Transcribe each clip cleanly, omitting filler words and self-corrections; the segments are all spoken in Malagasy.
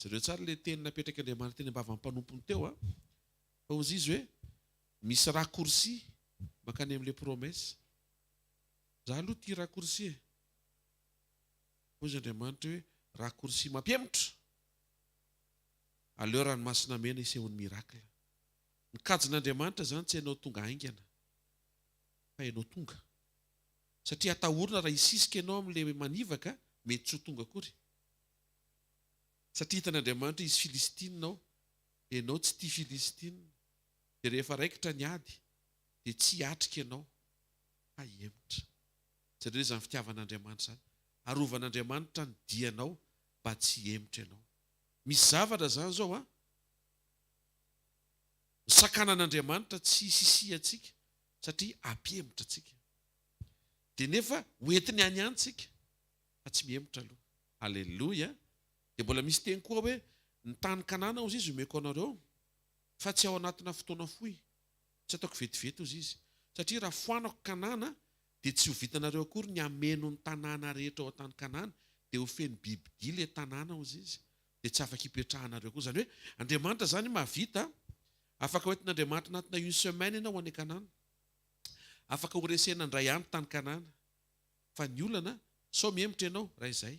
Zareo tsara le teny napetraka Andriamanitra teny ambava mpanompony teo a. Fa ozy izy hoe misy raccourci makany amin'ilay promesse. Za aloha tia raccourci e. Ozy Andriamanitra hoe raccourci mampiamotra. Aleo ranomasina mena isehon'ny miracle. Ny kajin'Andriamanitra zany tsy hainao tonga haingana, fa hainao tonga. Satria atahorana raha hisisika ianao amin'ilay manivaka, mety tsy ho tonga akory. Satria hitan'Andriamanitra izy Filistinina, ianao tsy tia Filistinina, dia rehefa raikitra ny ady dia tsy hiatrika ianao, fa hiemotra. Satria izany fitiavan'Andriamanitra zany. Arovan'Andriamanitra ny dianao mba tsy hiemotra ianao. Misy zavatra zany zao a, ny sakanan'Andriamanitra tsy sisia antsika satria ampiemotra antsika. Dia nefa hoentiny any antsika fa tsy miemotra aloha. Alleluia. Dia mbola misy teny koa hoe ny tany Kanana ozy izy omeko anareo fa tsy ao anatina fotoana fohy, tsy ataoko vetivety ozy izy. Satria raha foanako Kanana dia tsy ho vitanareo akory ny ameno ny tanàna rehetra ao an-tany Kanana, dia ho feno bibidia ilay tanàna ozy izy, dia tsy afaka hipetrahanareo koa. Zany hoe Andriamanitra zany mahavita, afaka hoentin'Andriamanitra anatina une semaine ianao any Kanana, afaka horesena indray andro tany Kanana, fa ny olana sao miemotra ianao raha izay,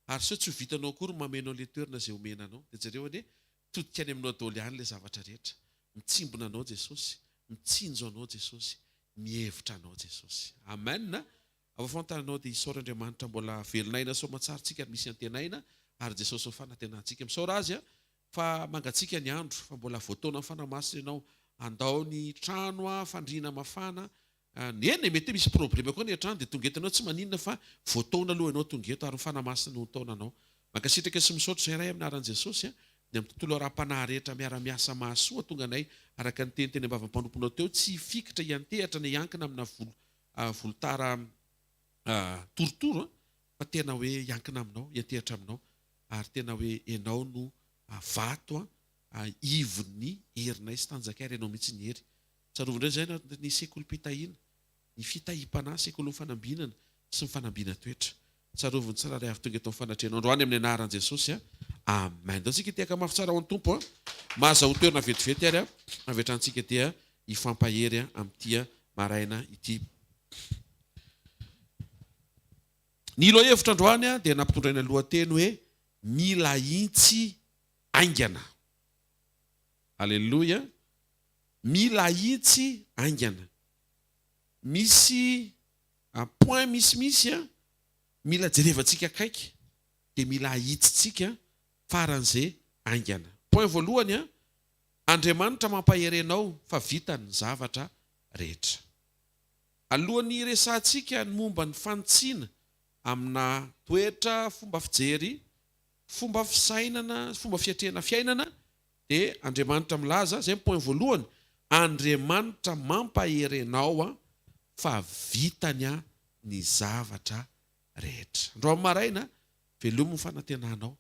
ary sao tsy ho vitanao akory mameno an'ilay toerana izay omenanao. Dia jereo hoe todika any aminao daholo ihany ilay zavatra rehetra. Mitsimbona anao Jesosy, mitsinjo anao Jesosy, mihevitra anao Jesosy. Amen. Ava fantananao dia isaora Andriamanitra mbola velonaina soamantsaritsika ary misy antenaina, ary Jesosy fanantenantsika. Misaora azy a, fa mangatsika ny andro, fa mbola voataona fanamasina ianao andao ny trano a, fandriana mafana. Eny mety misy problème koa ny trano dia tonga eto ianao tsy maninona fa voataona aloha ianao tonga eto ary fanamasina no taonanao. Mankasitraka sy misaotra izay iray amin'ny anaran'i Jesosy a, dia amin'ny tontolo ara-panahy rehetra miara-miasa mahasoa tonga anay araka ny teniteny ambava-mpanomponao teo, tsy hifikitra iantehatra ny iankina amina volotara torotoro, fa tena hoe iankina aminao, iantehatra aminao, ary tena hoe ianao no vato ivon'ny herinay sy tanjakay, ianao mihitsy ny hery. Tsarovindray zay ny sekolim-pitahiana, ny fitahim-panahy, sekolin'ny fanambinana sy ny fanambina toetra. Tsaroviny tsara ray avy tonga eto amin'ny fanatrehanao androany amin'ny anaran'i Jesosy a. Amen. Dia antsika tiaka mafy tsara ho ny tompo a, mahazaho toerana vetivety ary a, avetrantsika dia hifampahery amin'ity maraina ity. Ny lohahevitra androany a dia nampitondraina lohateny hoe mila hintsy aingana. Alleluia. Mila hintsy aingana. Misy point misimisy a, mila jerevantsika akaiky, dia mila ahitsitsika faran'izay aingana. Point voalohany a, Andriamanitra mampahery anao fa vita ny zavatra rehetra. Alohan'ny resantsika ny momba ny fantsiana amina toetra, fomba fijery, fomba fisainana, fomba fiatrehana fiainana, dia Andriamanitra milaza, izay point voalohany, Andriamanitra mampahery anao a fa vitany a ny zavatra rehetra. Andro amin'ny maraina, velominy fanantenanao,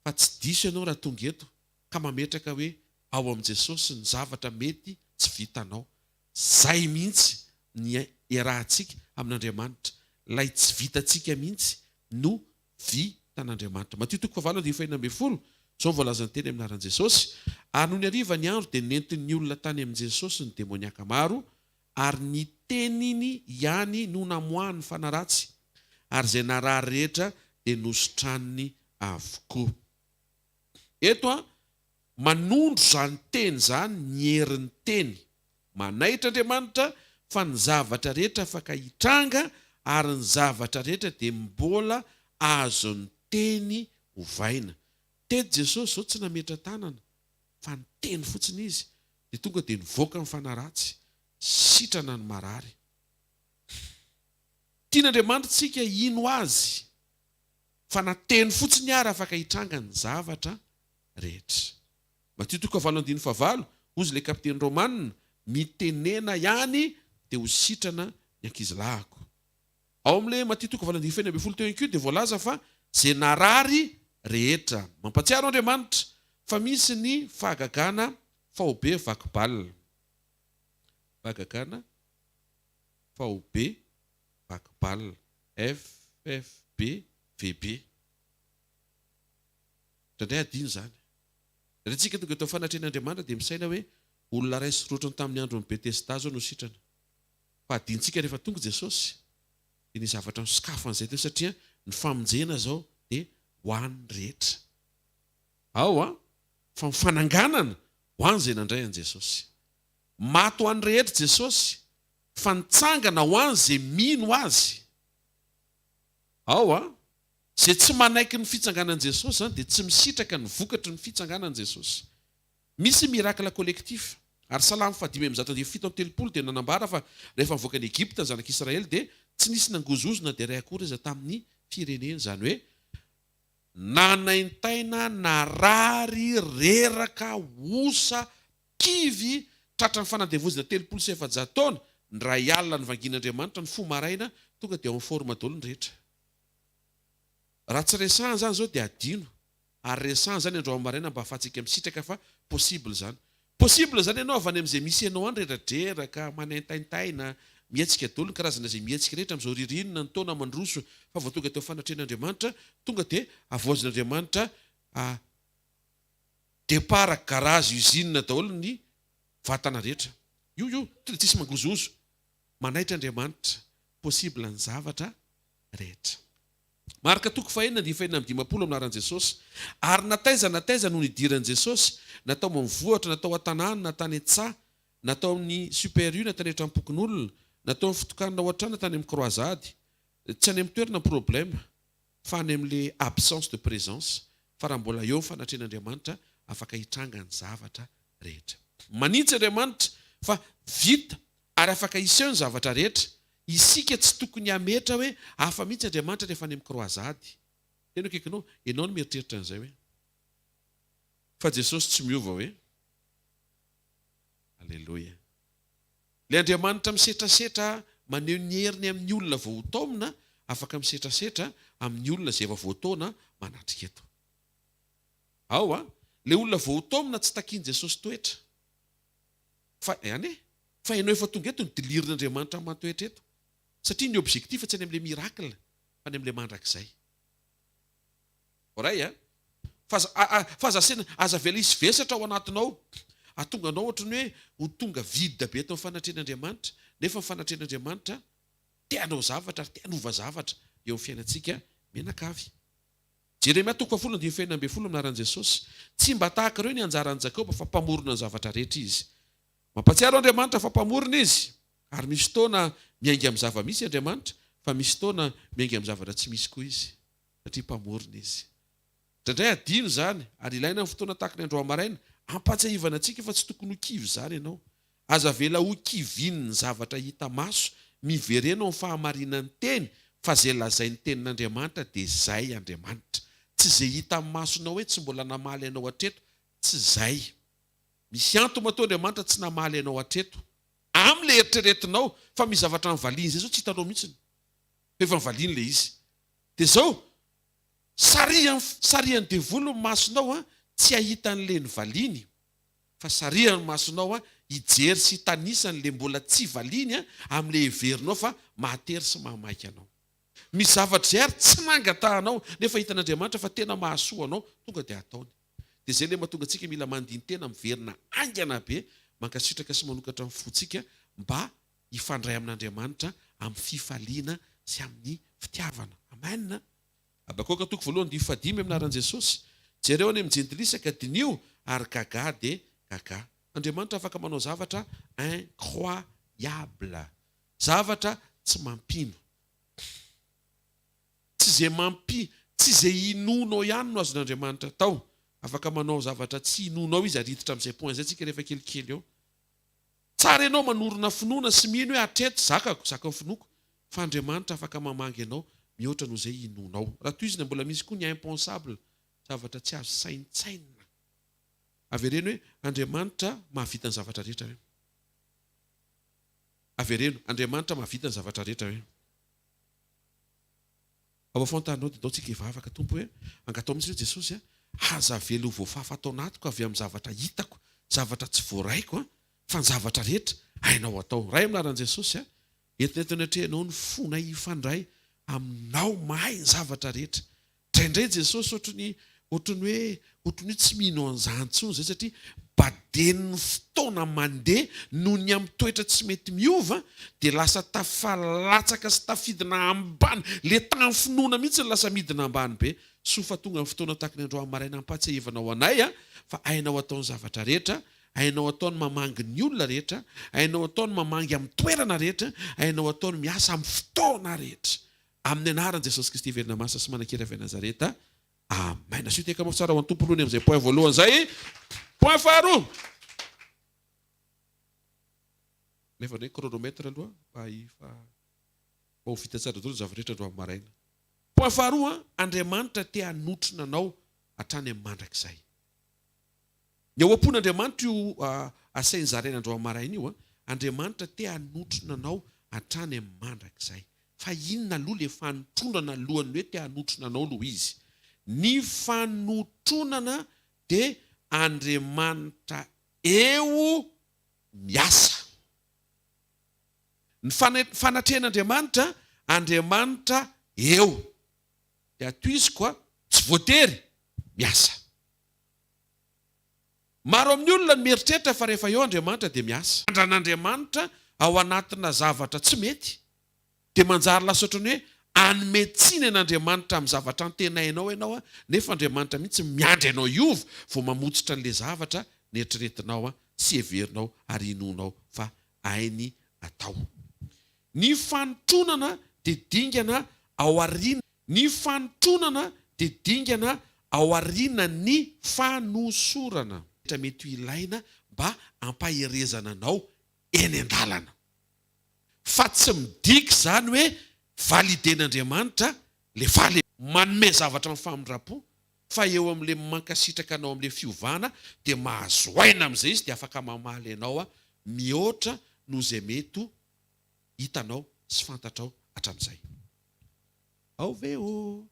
fa tsy diso ianao raha tonga eto ka mametraka hoe ao amin'i Jesosy ny zavatra mety tsy vitanao. Zay mihitsy ny iarahantsika amin'Andriamanitra. Ilay tsy vitantsika mihitsy no vitan'Andriamanitra. Mateo 7:20, izao voalazany teny amin'ny anaran'i Jesosy. Ary noho ny hariva ny andro dia nentin'ny olona tany amin'i Jesosy ny demoniaka maro, ary ny teniny ihany no namoahany fanaratsy, ary izay narary rehetra dia nosotraniny avokoa. Eto a, manondro zany teny zany, ny herin'ny teny. Manaitra Andriamanitra fa ny zavatra rehetra afaka hitranga, ary ny zavatra rehetra dia mbola azon'ny teny hovaina. Teto Jesosy zao tsy nametra tanana, fa ny teny fotsiny izy, dia tonga dia nivoaka ny fanaratsy, sitrana ny marary. Tian'Andriamanitra tsika ino azy, fa na teny fotsiny ary afaka hitranga ny zavatra rehetra. Mateo 7:9, ozy ilay kapiteny Romanina, mitenena ihany dia ho sitrana ny ankizilahiko. Ao amin'ilay Mateo 7:9 teo inko dia voalaza fa izay narary rehetra. Mampatsiaro Andriamanitra fa misy ny fahagagana fahobe vakibalina. Fahagagana fahobe vakibalina. FFB VB. Ndray adino zany. Ratsika tonga tao fanatren'Andriamanitra dia misaina hoe olona ray sorotrony tamin'ny andron'ny Betesda zao no sitrana. Fa adintsika rehefa tonga Jesosy dia ny zavatra misokafan'izay teo satria ny famonjena zao dia ho an'ny rehetra. Fa mifananganana ho an'ny izay nandray an' Jesosy. Maty ho an'ny rehetra Jesosy, fa nitsangana ho an'ny izay mino azy. Izay tsy manaiky ny fitsanganan' Jesosy zany dia tsy misitraka ny vokatry ny fitsanganan' Jesosy. Misy mirakla kolektif. Ary Salamy 5:7-7 dia nanambara fa rehefa mivoaka ny Egypta ny zanak'Israely dia tsy nisy nangozozona dia ray akory izy tamin'ny fireneny, zany hoe nanaintaina narary reraka osa kivy tratran'ny fanandevozina 700 taona ny ray alina ny vangin'Andriamanitra ny fo maraina tonga dia ao amin'ny forma daholo ny rehetra. Raha tsy resahana zany zao dia adino, ary resahana zany andro amin'ny maraina mba ahafahantsika misitraka fa possible zany. Possible zany ianao avy any amin'izay misy ianao any reradreraka manaintaintaina mietsika daholo ny karazana izay mietsika rehetra amin'izao ririnina ny taona mandroso, fa vao tonga teo fanatren'Andriamanitra tonga dia avoazin'Andriamanitra départ garage usine daholo ny vatana rehetra. Io tonga tsisy mangozozo. Manaitra Andriamanitra possible ny zavatra rehetra. Marika toko 4:5-10 aminaran'i Jesosy. Ary nataiza no nidiran'i Jesosy, natao mamivoatra, natao an-tanàna, natany an-tsaha, natao amin'ny super U, natany etram-pokon'olona, natao amin'ny fitokanana ao an-trano, natany amin'ny croisade. Tsy any amin'ny toerana problème, fa any amin'ilay absence de présence. Fa raha mbola eo fanatren'Andriamanitra afaka hitranga ny zavatra rehetra. Manintsy Andriamanitra fa vita ary afaka iseho ny zavatra rehetra. Isika tsy tokony hametra hoe hafa mihitsy Andriamanitra rehefa any amin'ny croisade. Tena kekinao, ianao no mieritreritra an'izay hoe fa Jesosy tsy miova hoe. Alleluia. Ilay Andriamanitra misetrasetra maneho ny heriny amin'ny olona vao taomina, afaka misetrasetra amin'ny olona izay efa voataona manatrika eto. Ilay olona vao taomina tsy takian Jesosy toetra. Fa ianao efa tonga eto ny dilirin'Andriamanitra mantoetra eto. Satria ny objectif tsy any amin'ilay miracle, fa any amin'ilay mandrakizay. Oray fa aza vela isy vesatra ao anatinao, atonganao ohatrany hoe ho tonga vide be tao fanatren'Andriamanitra, nefa ny fanatren'Andriamanitra tianao zavatra ary tianova zavatra eo amin'ny fiainantsika menakavy. Jeremia 4:9-12 aminaran'i Jesosy. Tsy mba tahaka ireo ny anjaran'i Jakoba fa mpamorona ny zavatra rehetra izy. Mampatsiaro Andriamanitra fa mpamorona izy. Ary misy fotoana miainga amin'ny zava-misy Andriamanitra, fa misy fotoana miainga amin'ny zavatra tsy misy koa izy, satria mpamorona izy. Ndray adino zany, ary ilaina amin'ny fotoana tahaka ny andro amaraina ampatsiahivana antsika fa tsy tokony ho kivy zany ianao. Aza vela ho kiviny ny zavatra hita maso, miverena amin'ny fahamarinan'ny teny, fa izay lazain'ny tenin'Andriamanitra dia izay Andriamanitra. Tsy izay hita amin'ny masonao hoe tsy mbola namaly ianao hatreto, tsy izay. Misy antony mahatao Andriamanitra tsy namaly ianao hatreto. Amin'ilay eritreretinao, fa misy zavatra mivaliany izay zao tsy hitanao mihitsy. Efa mivaliany ilay izy. Dia izao, sarian'ny devolo ny masonao tsy ahitan'ilay nivaliany, fa sarian'ny masonao hijery sy tanisany mbola tsy valiany amin'ilay heverinao fa mahatery sy mahamaika anao. Misy zavatra izay ary tsy nangatahanao nefa hitan'Andriamanitra fa tena mahasoa anao, tonga dia ataony. Dia izay ilay mahatonga antsika mila mandiny tena miverina aingana be, mankasitraka sy manokatra amin'ny fontsika mba hifandray amin'Andriamanitra amin'ny fifaliana sy amin'ny fitiavana. Amen. Abakoka 1:5 aminaran'i Jesosy. Jereo any amin'ny jentilisaka dinio ary gaga dia gaga. Andriamanitra afaka manao zavatra incroyable, zavatra tsy mampino, tsy izay inonao ihany no azon'Andriamanitra tao. Afaka manao zavatra tsy inonao izy ariditra amin'izay point izay tsika rehefa kelikely eo. Tsara ianao manorona finoana sy mino hoe hatreto zaka finoko, fa Andriamanitra afaka mamangy ianao mihoatra noho izay inonao. Raha toy izy mbola misy koa ny impensable, zavatra tsy azo saintsaina. Avereno hoe Andriamanitra mahavita ny zavatra rehetra hoe. Avereno, Andriamanitra mahavita ny zavatra rehetra hoe. Ao afantanao dia ataontsika hivavaka tompo hoe angatao mihitsy hoe Jesosy aza velo voafafa tao anatiko avy amin'ny zavatra hitako, zavatra tsy voaraiko, fa ny zavatra rehetra hainao atao. Ray aminaran'i Jesosy entinetrehanao ny fona hifandray aminao mahay ny zavatra rehetra. Indraindray Jesosy ohatry ny ohatrany hoe tsy mino an'izany intsony zay satria baden'ny fotoana mandeha noho ny amin'ny toetra tsy mety miova dia lasa tafalatsaka sy tafidina ambany le tany finoana mihitsy ny lasa midina ambany be. Sofa tonga ny fotoana tahaka ny androany maraina ampatsiahivanao anay fa ainao ataony zavatra rehetra, ainao ataony mamangy ny olona rehetra, ainao ataony mamangy amin'ny toerana rehetra, ainao ataony miasa amin'ny fotoana rehetra. Amin'ny anaran'i Jesosy Kristy velona masina sy manakira avy Nazareta. Amen. Nasio teka mo tsara ho an'ny tompo aloha amin'izay point voalohany zay. Point faharoa. Nefa hoe chronomètre aloha mba ho vita tsara daholo zavatra rehetra androany maraina. Point faharoa, Andriamanitra te hanotrona anao hatrany amin'ny mandrakizay. Ny ao am-pon'Andriamanitra io asainy zaraina androany maraina io, Andriamanitra te hanotrona anao hatrany amin'ny mandrakizay. Fa inona aloha le fanotronana alohany hoe te hanotrona anao aloha izy? Ny fanotronana dia Andriamanitra eo miasa. Ny fanatrehan'Andriamanitra, Andriamanitra eo. Dia atoiziko tsy voatery miasa. Maro amin'ny olona ny mieritreritra fa rehefa eo Andriamanitra dia miasa. Andran'Andriamanitra ao anatina zavatra tsy mety dia manjary lasa ohatrany hoe anometsiny an'Andriamanitra amin'ny zavatra antenainao ianao nefa Andriamanitra mihitsy miandry anao iova vao mamotsitra an'ilay zavatra nieritreretinao sy heverinao ary inonao fa hainy atao. Ny fanotronana dia dingana ao aoriana. Ny fanotronana dia dingana ao aorianan'ny fanosorana. Mety ilaina mba hampaherezana anao eny an-dalana. Fa tsy midika izany hoe validen'Andriamanitra le faly manome zavatra amin'ny famindrapo, fa eo amin'ile mankasitraka anao amin'ile fiovana dia mahazo aina amin'izay izy dia afaka mamaly anao mihoatra noho izay mety hitanao sy fantatrao hatramin'izay. Ao ve o.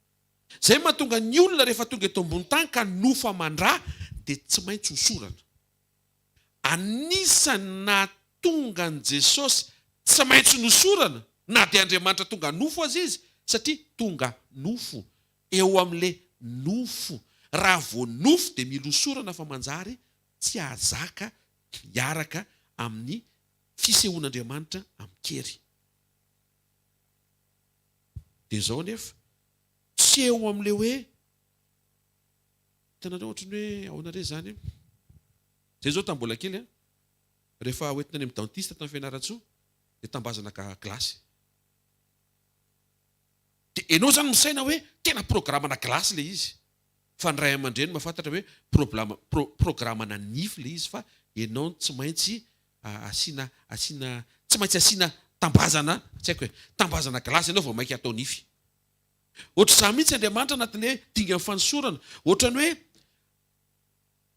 Zay mahatonga ny olona rehefa tonga eto ambony tany ka nofa mandrà dia tsy maintsy hosorana. Anisany nahatonga an' Jesosy tsy maintsy nosorana na dia Andriamanitra tonga nofo azy izy satria tonga nofo. Eo amin'ilay nofo. Raha vao nofo dia mila hosorana fa manjary tsy ahazaka hiaraka amin'ny fisehoan'Andriamanitra amin'ny kery. Dia izao nefa tsy eo amin'ilay hoe hitanareo ohatrany hoe ahoana re zany. Zay zao tamin'ny mbola kely rehefa hoentina any amin'ny dentiste tamin'ny fianaran-tsoa dia tambazana glasy. Dia ianao zany misaina hoe tena programmana glasy ilay izy. Fa ny ray aman-dreny mahafantatra hoe programmana nify ilay izy fa ianao tsy maintsy asiana tsy maintsy asiana tambazana, tsy haiko hoe tambazana glasy ianao vao mainka atao nify. Ohatr'izany mihitsy Andriamanitra anatin'ilay dinga amin'ny fanosorana. Ohatrany hoe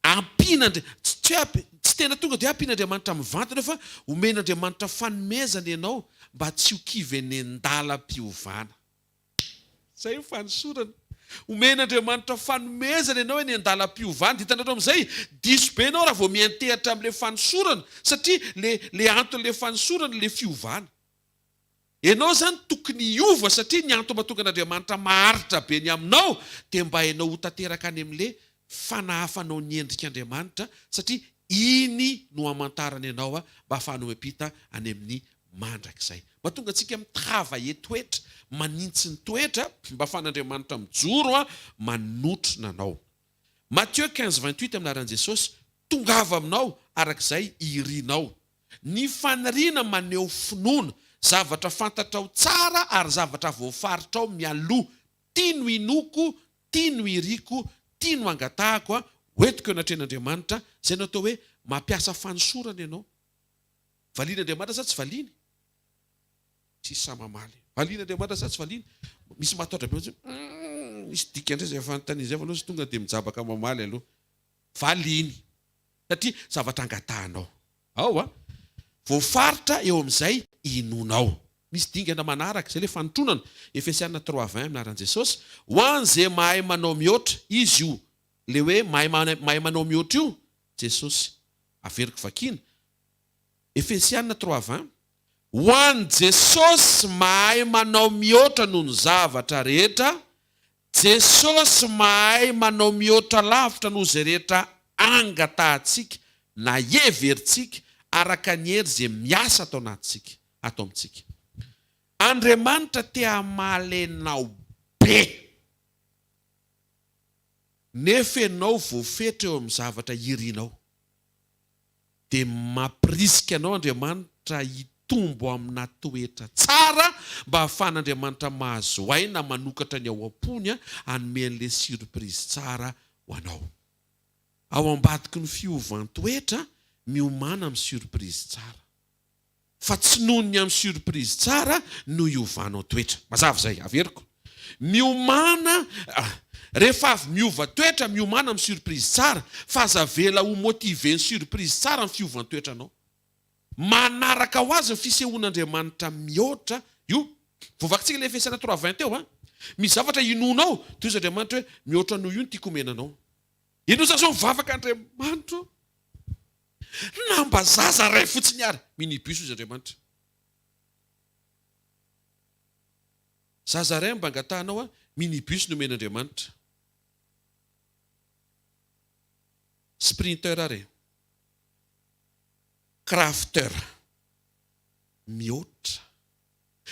ampiana tsy tena tonga dia ampian'Andriamanitra amin'ny vantana fa omen'Andriamanitra fanomezana ianao mba tsy ho kivy eny an-dalam-piovana. Zay fanosorana. Omen'Andriamanitra fanomezana ianao eny an-dalam-piovana. Hitanareo amin'izay diso be ianao raha vao miantehatra amin'ilay fanosorana satria le anton'ilay fanosorana ilay fiovana. Ianao zany tokony hiova satria ny antony mahatonga an'Andriamanitra maharitra be ny aminao dia mba ianao ho tanteraka any amin'ilay fanahafanao ny endrik'Andriamanitra satria iny no hamantarana ianao mba ahafahanao miampita any amin'ny mandrakizay. Mahatonga antsika mitava etoetra, manintsy ny toetra mba ahafahan'Andriamanitra mijoro manotrona anao. Matthieu 15:28 amin'ny anaran'i Jesosy, tongava aminao arak'izay irinao. Ny faniriana maneho finoana, zavatra fantatrao tsara ary zavatra voafaritrao mialoha. Tia no inoko, tia no iriko, tia no angatahako hoentiko anatrehan'Andriamanitra. Zay natao hoe mampiasa fanosorana ianao. Valian'Andriamanitra sa tsy valiany? Tsy samamaly. Valian'Andriamanitra sa tsy valiany? Misy matahotra be misy dika indray zay fanontaniana zay fa aloha sy tonga dia mijabaka mamaly aloha. Valiany. Satria zavatra angatahanao. Ao voafaritra eo amin'izay inonao. Misy dingana manaraka izay ilay fanotronana. Efesiana 3:20 amin'ny anaran'i Jesosy. Ho an'izay mahay manao mihoatra izy io. Le hoe mahay manao mihoatra io Jesosy averiko vakina. Efesiana 3:20. Ho an'i Jesosy mahay manao mihoatra noho ny zavatra rehetra Jesosy mahay manao mihoatra lavitra noho izay rehetra angatahantsika na heverintsika araka ny hery izay miasa atao anatintsika, atao amintsika. Andriamanitra te hamalenao be. Nefa ianao voafetra eo amin'ny zavatra irianao. Dia mampirisika anao Andriamanitra hitombo amina toetra tsara mba ahafahan'Andriamanitra mahazo aina manokatra ny ao am-pony hanome an'ilay surprise tsara ho anao. Ao ambadiky ny fiovantoetra miomana amin'ny surprise tsara. Fa tsy noho ny amin'ny surprise tsara no iovanao toetra. Mazava zay, averiko. Miomana, rehefa avy miova toetra, miomana amin'ny surprise tsara, fa aza vela ho motive ny surprise tsara amin'ny fiovantoetra anao. Manaraka ho azy ny fisehoan'Andriamanitra mihoatra, io, voavakintsika ilay Efesana 3:20 eo, misy zavatra inonao, toy izy Andriamanitra hoe mihoatra noho io ny tiako omenanao. Ianao zao mivavaka Andriamanitra, namba zaza ray fotsiny ary, minibiso izy Andriamanitra. Zaza ray mba angatahanao, minibiso no omen'Andriamanitra. Sprinter ary, crafter, mihoatra.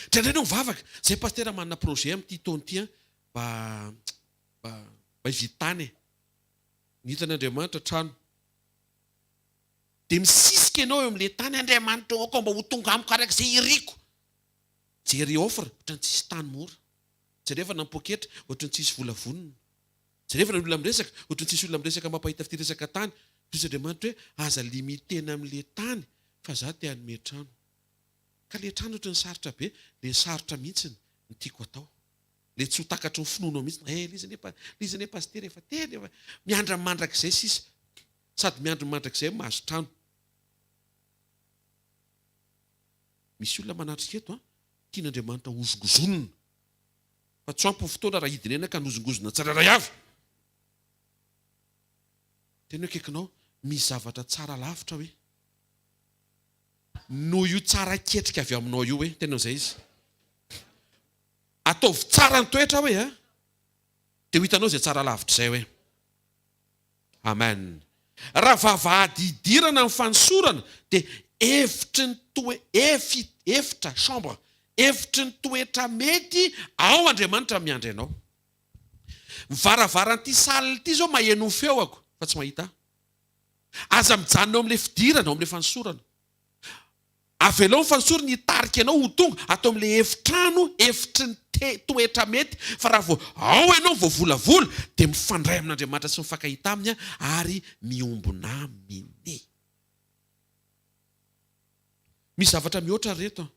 Trandrainao mivavaka, zay pastera manana projet amin'ity taona ity, mba hivitany. Nitan'Andriamanitra trano. Dia misisika ianao eo amin'ilay tany, Andriamanitra ao mba ho tonga amiko araka izay iriko. Jery offre, ohatran'ny tsisy tany mora. Jereva nampoketra, ohatran'ny tsisy volavonina. Jereva ny olona miresaka, ohatran'ny tsisy olona miresaka mampahita fity resaka tany. Toy izy Andriamanitra hoe aza limitena amin'ilay tany, fa za te hanome trano. Ka ilay trano ohatran'ny sarotra be, ilay sarotra mihitsy ny tiako atao. Ilay tsy ho takatry ny finoanao mihitsy. Lizane pastera efa teny, miandra mandrakizay sisa. Sady miandra mandrakizay mahazo trano. Misy olona manatrika eto, tian'Andriamanitra hozongozonina. Fa tsy ampy fotoana raha hidinena ka nozongozona tsararay avy. Tena hoe kaikinao, misy zavatra tsara lavitra hoe. Noho io tsara ketrika avy aminao io hoe, tena izay izy. Ataovy tsara ny toetra hoe, dia ho hitanao izay tsara lavitra izay hoe. Amen. Raha vavahady hidirana amin'ny fanosorana, dia efitra chambre, efitry ny toetra mety ao Andriamanitra miandry anao. Mivaravaran'ity salina ity zao maheno feo ako, fa tsy mahita. Aza mijanona ao amin'ilay fidirana, ao amin'ilay fanosorana. Avelao ny fanosorana hitarika anao ho tonga atao amin'ilay efitrano, efitry ny toetra mety, fa raha vao ao ianao vao volavola, dia mifandray amin'Andriamanitra sy mifankahita aminy ary miombona aminy. Misy zavatra mihoatra reto,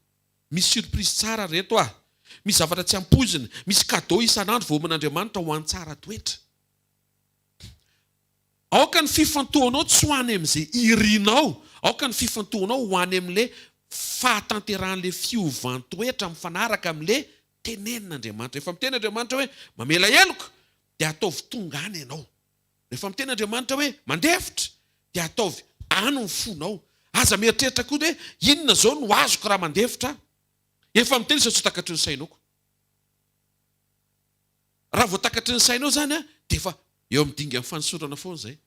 misy surprise tsara reto misy zavatra tsy ampoizina, misy cadeau isan'andro vao omen'Andriamanitra ho an-tsara toetra. Aoka ny fifantohanao tsy ho any amin'izay irianao, aoka ny fifantohanao ho any amin'ilay fahatanteran'ilay fiovantoetra mifanaraka amin'ilay tenenin'Andriamanitra. Rehefa miteny Andriamanitra hoe mamela heloko, dia ataovy tonga any ianao. Rehefa miteny Andriamanitra hoe mandefitra, dia ataovy any ny fonao. Aza mieritreritra koa hoe inona zao no azoko raha mandefitra. Efa miteny sa tsy takatry ny sainao. Raha vao takatry ny sainao zany dia efa eo amin'ny dinga amin'ny fanosorana foana izay.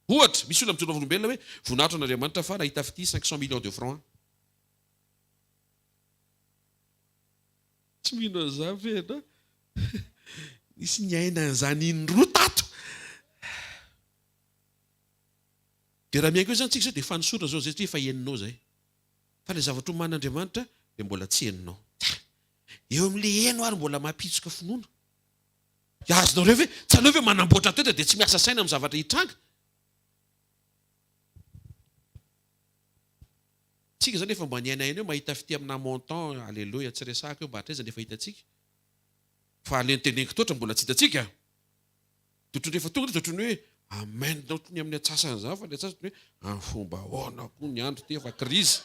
Ohatra, misy olona mijoro olombelona hoe voninahitra n'Andriamanitra fa nahita fity 500 millions de francs. Tsy mino an'izany ve? Nisy ny aina an'izany indroa tato. Dia raha miainko zany tsika zao dia fanosorana zao zay efa heninao zay. Fa ilay zavatra oman'Andriamanitra dia mbola tsy heninao. Eo amin'ilay heno ary mbola mampitsoka finoana. Azonao reo hoe tsy aleo hoe manamboatra toetra dia tsy miasa saina amin'ny zavatra hitranga. Tsika zany efa mba ny aina eo mahita fity amina montant, alleluia, tsy resaka eo mba hatrezany efa hitantsika. Fa alenteneniko toatra mbola tsy hitantsika. Totrony efa tonga totrony hoe amen dao tony amin'ny atsasany zany fa ny atsasany hoe amin'ny fomba ahoana koa ny andro ty efa krizy.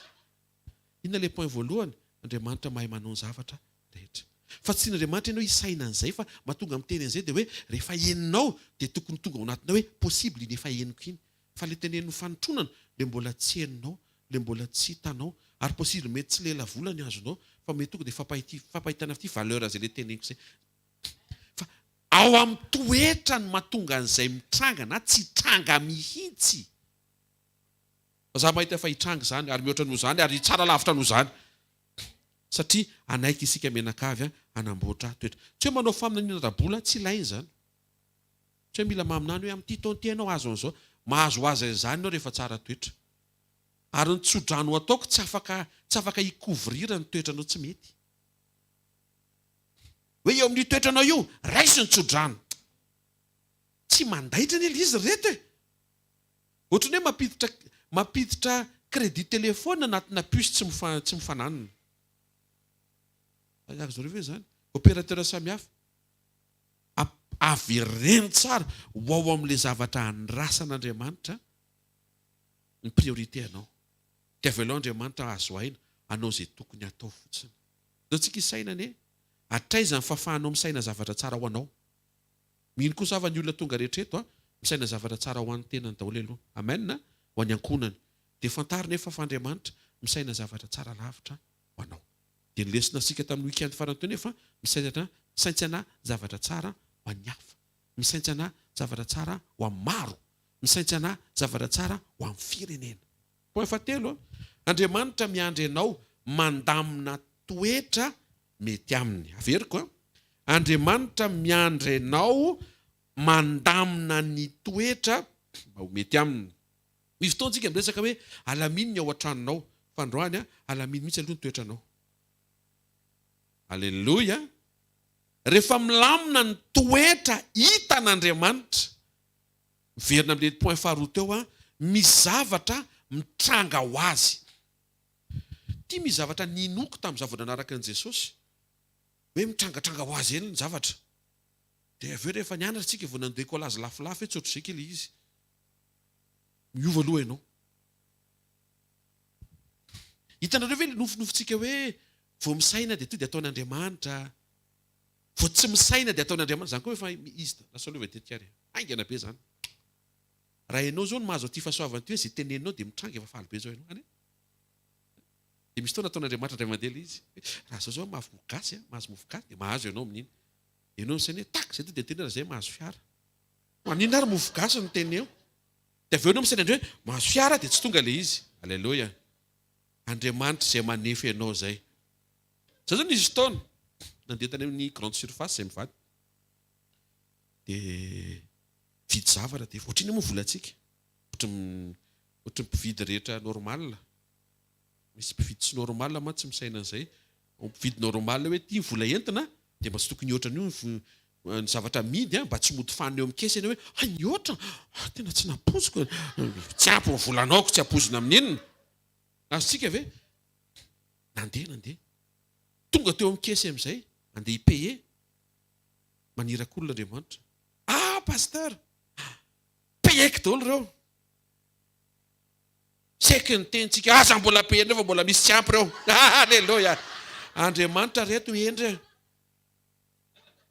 Inona ilay point voalohany? Andriamanitra mahay manao ny zavatra rehetra. Fa tsy n'Andriamanitra ianao isaina an'izay fa mahatonga amin'ny teny an'izay dia hoe rehefa heninao dia tokony tonga ao anatinao hoe possible iny efa heniko iny. Fa ilay tenen'ny fanotronana ilay mbola tsy heninao, ilay mbola tsy hitanao, ary possible mety tsy lela vola ny azonao, fa mety tonga dia fampahitana fity valeur izay ilay teneniko izay. Fa ao amin'ny toetra ny mahatonga an'izay mitranga na tsy tranga mihitsy. Za mahita fa hitranga zany ary mihoatra noho zany ary tsara lavitra noho zany. Satria anaiky isika menakavy anamboatra toetra. Tsy hoe manao faminaniana rabola tsy ilainy zany. Tsy hoe mila maminany hoe amin'ity taonty ianao azo an'izao. Mahazo azy izany ianao rehefa tsara toetra. Ary ny tsodrano ataoko tsy afaka hikovrira ny toetranao tsy mety. Hoe eo amin'ny toetranao io, raisy ny tsodrano. Tsy mandaitra ny izy reto e. Ohatrany hoe mampiditra crédit téléphone anatina puce tsy mifananina. Zao rehefa zany. Opérateur samihafa. Avereny tsara ho ao amin'ilay zavatra andrasan'Andriamanitra ny priorité anao. Dia avy eo Andriamanitra azo aina anao izay tokony atao fotsiny. Zao tsika isaina ne? Hatraiza ny fahafahanao misaina zavatra tsara ho anao. Mino kosa avy ny olona tonga rehetra eto misaina zavatra tsara ho an'ny tenany daholo aloha. Amen na? Ho an'ny ankonany. Dia fantarina efa fa Andriamanitra misaina zavatra tsara lavitra ho anao. Dia nilesina sika tamin'ny weekend farany teo nefa misaintsana zavatra tsara ho an'ny hafa. Misaintsana zavatra tsara ho amin'ny maro. Misaintsana zavatra tsara ho amin'ny firenena. Point fahatelo, Andriamanitra miandry anao mandamina toetra mety aminy. Averiko Andriamanitra miandry anao mandamina ny toetra mety aminy. Misy fotoantsika miresaka hoe alaminy ny ao an-tranonao. Fandroany alaminy mihitsy aloha ny toetranao. Alleluia. Rehefa milamina ny toetra hita n'Andriamanitra, miverina amin'ilay point faharoa teo misy zavatra mitranga ho azy. Tia misy zavatra ninoko tamin'ny zava-manaraka an'i Jesosy. Hoe mitrangatranga ho azy eny ny zavatra. Dia avy eo rehefa nianatra tsika vao nandeha kolazy lafilafy tsy ohatr'izay kely izy. Miova aloha ianao. Hitanareo ve nofinofitsika hoe vao misaina dia tonga dia ataon'Andriamanitra. Vao tsy misaina dia ataon'Andriamanitra. Zany koa efa izy lasa lova tetikary. Aingana be zany. Raha ianao zao no mahazo aty fahasoavana ty hoe izay teneninao dia mitranga efa faly be zao ianao. Dia misy fotoana ataon'Andriamanitra indray mandeha izy. Raha zao mahazo mofogasy, mahazo mofogasy dia mahazo ianao amin'iny. Ianao misaina hoe tak izay dia tenena izay mahazo fiara. Maninona ary mofogasy no teneo? Dia avy eo ianao misaina hoe mahazo fiara dia tsy tonga ilay izy. Alleluia. Andriamanitra izay manefa ianao izay. Zao zao nisy fotoana nandeha tany amin'ny grande surface izay mivady. Dia vidy zavatra dia ohatriny moa volantsika. Ohatriny mpividy rehetra normal. Misy mpividy tsy normal ma tsy misaina an'izay. Mpividy normal hoe tia vola entina dia mba tsy tokony oatra an'io ny zavatra midy mba tsy mody fanina eo amin'ny kesy hoe ny oatra tena tsy napoziko. Tsy ampy ny volanaoko tsy apozina amin'inona. Azontsika ve? Nandeha. Tonga teo amin'ny kesy amin'izay andeha hipaye. Manirak'olona Andriamanitra. Pasteur, payeko daholo ireo. Saika ny tentsika, aza mbola payendreo fa mbola misy tsy ampy ireo. Alleluia. Andriamanitra reto endry.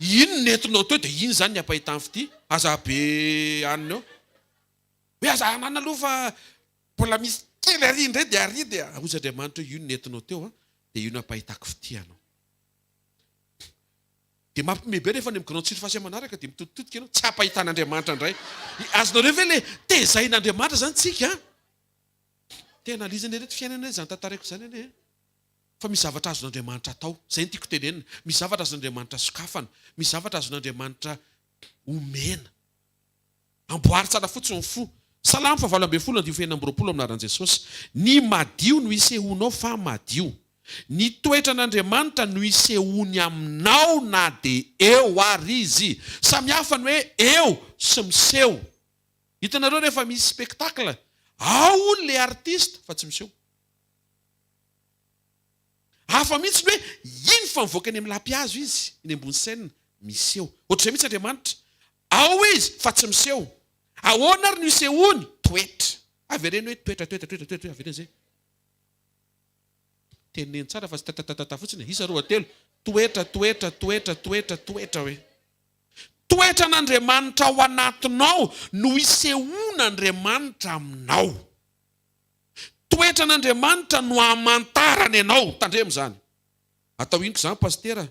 Ino nentinao teo dia ino zany ny ampahitany fity? Aza be anina eo. Hoe aza anana aloha fa mbola misy kely ary indray dia ary dia ozy Andriamanitra io nentinao teo dia io no ampahitako fity anao. Dia mampimebe rehefa ny amin'ny grande surface manaraka dia mitotitotika ianao tsy ampahitan'Andriamanitra indray. Azonareo ve le tezain'Andriamanitra zany tsika? Tena analizana reto fiainana zany tantarako zany ane. Fa misy zavatra azon'Andriamanitra atao. Zay no tiako tenenina. Misy zavatra azon'Andriamanitra sokafana. Misy zavatra azon'Andriamanitra omena. Amboary tsara fotsiny ny fo. Salamo 8:20 aminaran'i Jesosy. Ny madio no isehonao fa madio. Ny toetra n'Andriamanitra no isehony aminao na dia eo ary izy. Samihafa ny hoe eo sy miseho. Hitanareo rehefa misy spectacle, ao le artiste fa tsy miseho. Hafa mihitsy hoe iny fa mivoaka any amin'ny lampihazo izy, iny ambony scène miseho. Ohatr'izay mihitsy Andriamanitra. Ao izy fa tsy miseho. Ahoana ary no isehony? Toetra. Avereny hoe toetra avereny zay. Teneny tsara fa tsy tatatata fotsiny. Isa roa telo. Toetra hoe. Toetra n'Andriamanitra ao anatinao no isehon'Andriamanitra aminao. Toetra n'Andriamanitra no hamantarany anao. Tandremo zany. Atao ingo zany pastera.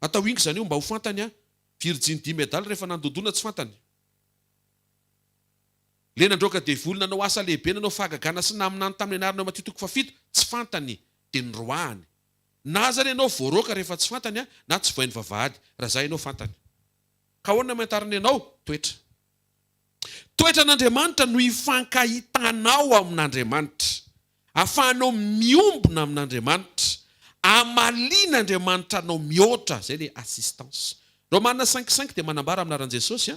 Atao ingo zany io mba ho fantany Virgin medal rehefa nandodona tsy fantany. Le nandroaka devoly nanao asa lehibe nanao fahagagana sy naminany tamin'ny anarana matitoko fafito tsy fantany dia nyroahany. Na zany ianao voaroaka rehefa tsy fantany na tsy vohainy vavahady raha zay ianao fantany. Ka ahoana mantarina ianao? Toetra. Toetran'Andriamanitra no ifankahitanao amin'Andriamanitra. Ahafahanao miombona amin'Andriamanitra. Amalian'Andriamanitra anao mihoatra. Zay le assistance. Romaina 5:5 dia manambara aminaran'i Jesosy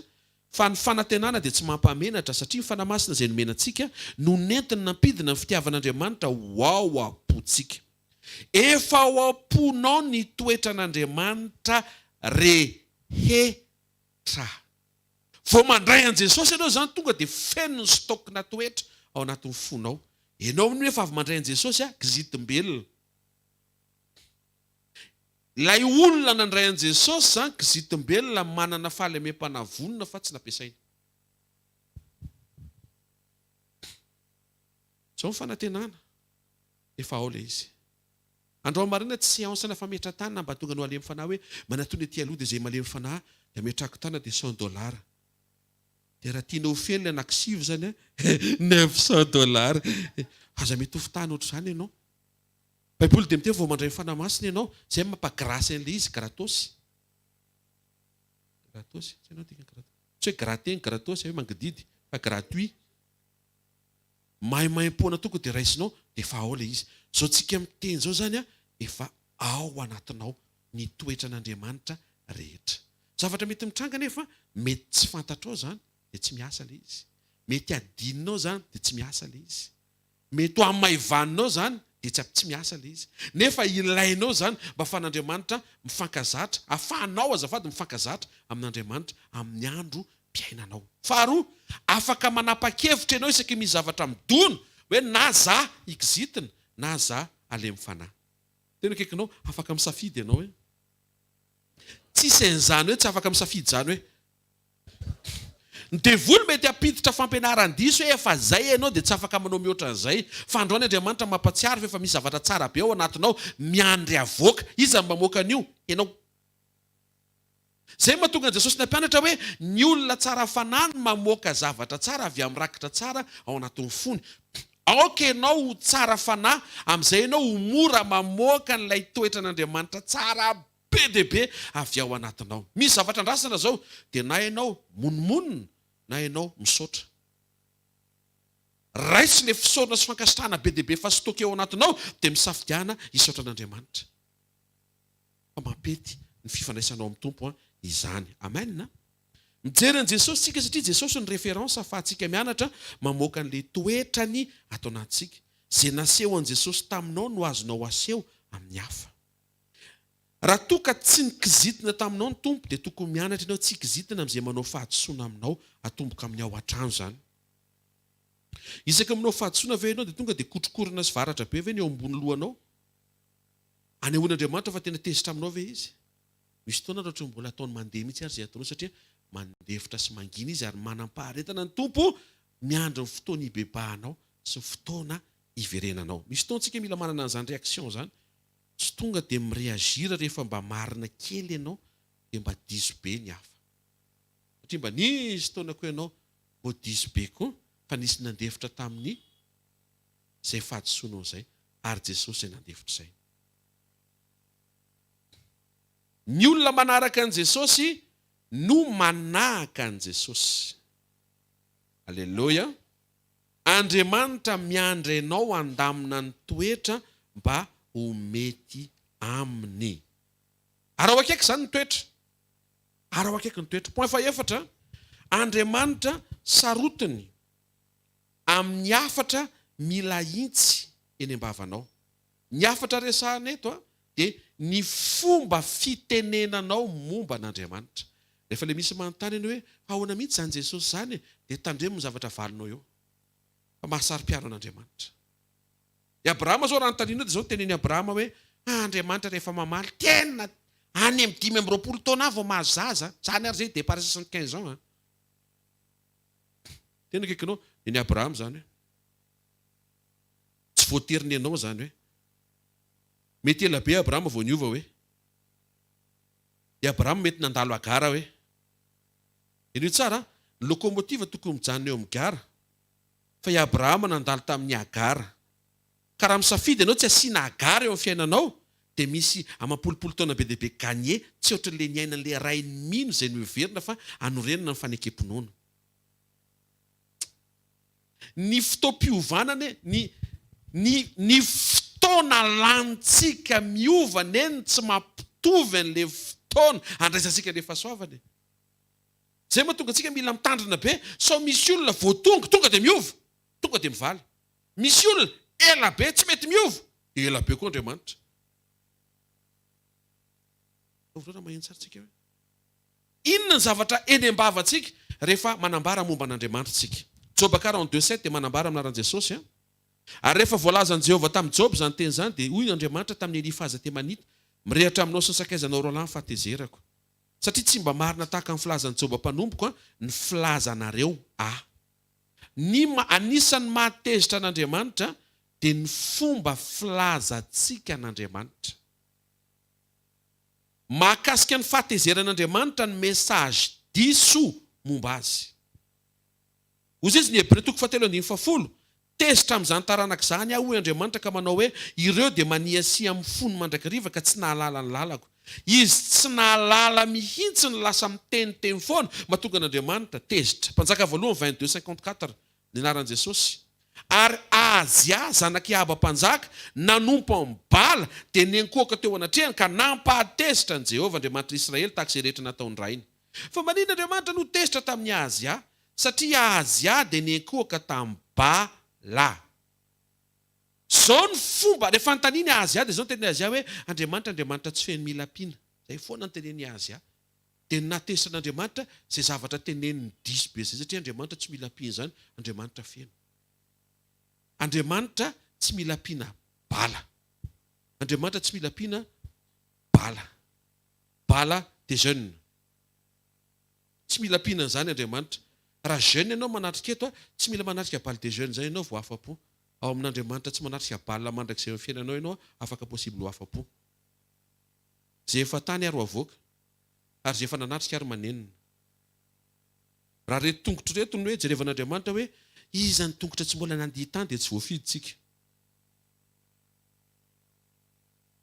fa ny fanantenana dia tsy mampamenatra satria ny fanamasina izay nomenantsika no nentina nampidina ny fitiavan'Andriamanitra ho ao am-pontsika. Efa ao am-ponao ny toetran'Andriamanitra rehetra. Vao mandray an' Jesosy ianao zany tonga dia feno ny stokina toetra ao anatin'ny fonao. Ianao ny efa avy mandray an' Jesosy kizitim-belona. Ilay olona nandray an' Jesosy zany kizitim-belona manana fahalemem-panavonina fa tsy nampiasaina. Zao ny fanantenana. Efa ao ilay izy. Andro marina tsy séance-na fametran-tany mba tonga no alemy fanahy hoe manatony aty aloha dia izay malemy fanahy dia ametrako tana dia $100. Dia raha tianao fely anankisivy zany $900. Aza mitovy tany ohatr' izany ianao. Baiboly dia miteny vao mandray fanamasina ianao izay mampagrasy an'ilay izy gratosy. Gratosy, tsy ianao tika gratosy. Tsy hoe gratin gratosy hoe mangididy fa gratuit. Maimaimpona toko dia raisinao dia efa ao ilay izy. Zao tsika miteny zao zany efa ao anatinao ny toetran'Andriamanitra rehetra. Zavatra mety mitranga nefa mety tsy fantatrao zany dia tsy miasa ilay izy. Mety adininao zany dia tsy miasa ilay izy. Mety ho amaivaninao zany dia tsy miasa ilay izy. Nefa ilainao zany mba ahafahan'Andriamanitra mifankazatra, ahafahanao azafady mifankazatra amin'Andriamanitra amin'ny andro mpiainanao. Faharoa, afaka manapa-kevitra ianao isaky misy zavatra midona hoe na za ikizitina na za alemy fanahy. Tena akaikinao afaka misafidy ianao hoe tsisy an'izany hoe tsy afaka misafidy zany hoe ny devoly mety apiditra fampianaran-diso hoe efa zay ianao dia tsy afaka manao mihoatra an'izay. Fa androany Andriamanitra mampatsiaro fa efa misy zavatra tsara be ao anatinao miandry avoaka. Iza mamoaka an'io? Ianao. Zay mahatonga Jesosy nampianatra hoe ny olona tsara fanany mamoaka zavatra tsara avy amin'ny rakitra tsara ao anatin'ny fony. Aoka ianao ho tsara fanahy, amin'izay ianao ho mora mamoaka n'ilay toetran'Andriamanitra tsara be dia be avy ao anatinao. Misy zavatra andrasana zao dia na ianao monomonina na ianao misaotra. Raisy ilay fisaorana sy fankasitrahana be dia be fa stoka ao anatinao dia misafidiana hisaotra an'Andriamanitra. Fa mampety ny fifandraisanao amin'ny tompo izany. Amen. Mijery an'i Jesosy tsika satria Jesosy ny référence ahafahantsika mianatra mamoaka an'ilay toetrany atao anatintsika. Izay naseho an'i Jesosy taminao no azonao aseho amin'ny hafa. Raha toa ka tsy nikizitina taminao ny tompo dia tokony mianatra ianao tsy kizitina amin'izay manao fahadisoana aminao atomboka amin'ny ao an-trano zany. Isaka aminao fahadisoana ve ianao dia tonga dia kotrokorona sy varatra be ve ny eo ambony lohanao? Anehoan'Andriamanitra fa tena tezitra aminao ve izy? Misy fotoana ohatra mbola ataony mandeha mihitsy ary izay ataonao satria mandefitra sy mangina izy ary manam-paharetana ny tompo miandry ny fotoana ibebahanao sy ny fotoana iverenanao. Misy fotoana tsika mila manana an'izany réaction zany. Tsy tonga dia mireagira rehefa mba marina kely ianao dia mba diso be ny hafa. Satria mba nisy fotoana koa ianao mbo diso be koa fa nisy nandefitra tamin'ny izay fahadisoanao izay ary Jesosy izay nandefitra izay. Ny olona manaraka an'i Jesosy no manahaka an'i Jesosy. Alleluia. Andriamanitra miandry ianao handamina ny toetra mba ho mety aminy. Arao akaiky izany ny toetra. Arao akaiky ny toetra. Point fahaefatra, Andriamanitra sarotiny amin'ny hafatra mila intsy eny am-bavanao. Ny hafatra resahana eto dia ny fomba fitenenanao momba an'Andriamanitra. Rehefa ilay misy manontany ianao hoe ahoana mihitsy izany Jesosy izany dia tandremo ny zavatra valinao eo. Fa mahasari-piaro an'Andriamanitra. I Abrahama zao raha notanina dia zao teneny Abrahama hoe Andriamanitra rehefa mamaly tena any amin'ny 5 taona vao mahazaza. Zany ary zay départ 75 ans. Tena akaikinao eny Abrahama zany hoe tsy voateriny ianao zany hoe mety ela be Abrahama vao niova hoe i Abrahama mety nandalo agara hoe Ianio tsara, ny lokomotiva tokony mijanona eo amin'ny gara. Fa i Abrahama nandalo tamin'ny agara. Ka raha misafidy ianao tsy asiana agara eo amin'ny fiainanao, dia misy amampolopolo taona be dia be gagné, tsy ohatran'ilay ny ainan'ilay ray ny mino izay noheverina fa anorenana ny fanekempinoana. Ny fotoam-piovanana, ny fotoana lantsika miovana eny tsy mampitovy an'ilay fotoana andraisantsika rehefa soavana. Zay mahatonga antsika mila mitandrina be, sao misy olona tonga dia miova, tonga dia mivaly. Misy olona ela be tsy mety miova, ela be koa Andriamanitra. Maheno tsara tsika hoe inona ny zavatra eny am-bavantsika rehefa manambara momba an'Andriamanitra tsika. Job 42:7 dia manambara aminaran'i Jesosy. Ary rehefa voalazan'i Jehovah tamin'i Job izany teny izany, dia hoy Andriamanitra tamin'ny Eli fahazatemanita, mirehatra aminao sy ny sakaizanao roalahy ny fahatezerako. Satria tsy mba marina tahaka ny filazan'i Job mpanomboka ny filazanareo anisan'ny mahatezitra an'Andriamanitra dia ny fomba filazantsika an'Andriamanitra. Mahakasika ny fahatezeran'Andriamanitra ny mesazy diso momba azy. Hoy izy ny Hebreo 7:10, tezitra amin'izany taranak'izany aho hoy Andriamanitra ka manao hoe ireo dia maniasi amin'ny fony mandrakariva ka tsy nahalala ny lalako. Izy tsy nahalala mihitsy ny lasa miteniteny foana, mahatonga an'Andriamanitra tezitra. Mpanjaka voalohany 22:54 ny anaran'i Jesosy. Ary Azia zanak'i Aba mpanjaka nanompo amin'ny bala dia nenkoaka teo anatrehany ka nampahatezitra ny Jehovah Andriamanitra Israely tahaka izay rehetra nataony rainy. Fa maninona Andriamanitra no tezitra tamin'ny Azia? Satria Azia dia nenkoaka tamin'ny bala. Zao ny fomba rehefa nontaniany Azia dia zao ny teny Azia hoe Andriamanitra tsy feno mila ampiana. Zay foana ny teneny Azia. Dia natezitra n'Andriamanitra izay zavatra teneniny diso be zay, satria Andriamanitra tsy mila ampiana izany, Andriamanitra feno. Andriamanitra tsy mila ampiana bala. Andriamanitra tsy mila ampiana bala. Bala des jeunes. Tsy mila ampiana izany Andriamanitra. Raha jeune ianao manatrika eto, tsy mila manatrika bala des jeunes izay ianao vao afa-po. Ao amin'Andriamanitra tsy manatrika bala mandrakizay amin'ny fiainanao ianao afaka possible ho afa-po. Zay efa tany ary avoaka, ary zay efa nanatrika ary manenina. Raha reto tongotra reto ny hoe jerevan'Andriamanitra hoe iza ny tongotra tsy mbola nandihy tany dia tsy voafiditsika.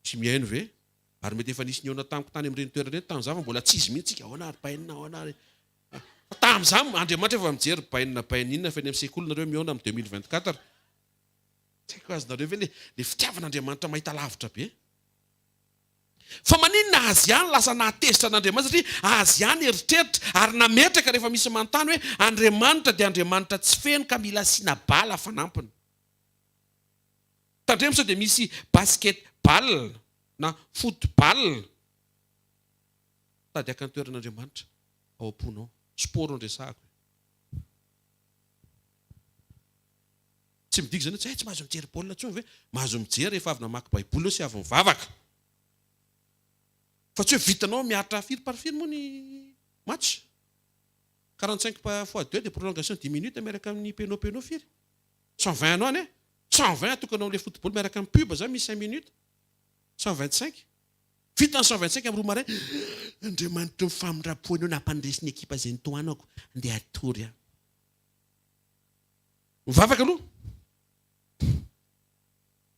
Tsy mihaino ve? Ary mety efa nisy niona tamiko tany amin'ireny toerana ireny tamin'izany mbola tsy izy mihitsy tsika. Ahoana ary painina, ahoana ary. Tamin'izany Andriamanitra efa mijery painina fa eny amin'ny sekoly nareo miona amin'ny 2024. Tsy haiko azonareo ve le fitiavan'Andriamanitra mahita lavitra be. Fa maninona Aziany lasa nahatezitra an'Andriamanitra satria Aziany eritreritra ary nametraka rehefa misy manontany hoe Andriamanitra dia Andriamanitra tsy feno ka mila asiana bala fanampiny. Tandremo sao dia misy basketball na football. Tady aka ny toeran'Andriamanitra ao am-ponao. Sport andresahako. Tsy midiky zany tsy mahazo mijery baolina intsony ve? Mahazo mijery rehefa avy namaky baiboly sy avy mivavaka. Fa tsy hoe vitanao miaritra firy par firy moa ny match. 45 x 2 dia prolongation 10 minutes miaraka amin'ny péno firy. 120 anao any. 120 atokanao amin'ilay football miaraka amin'ny pub zany misy 5 minutes. 125. Vita ny 125 amin'ny roa maray. Andriamanitra mifamindrapoana eo nampandresy ny ekipa izay nitoanako. Andeha atory. Mivavaka aloha.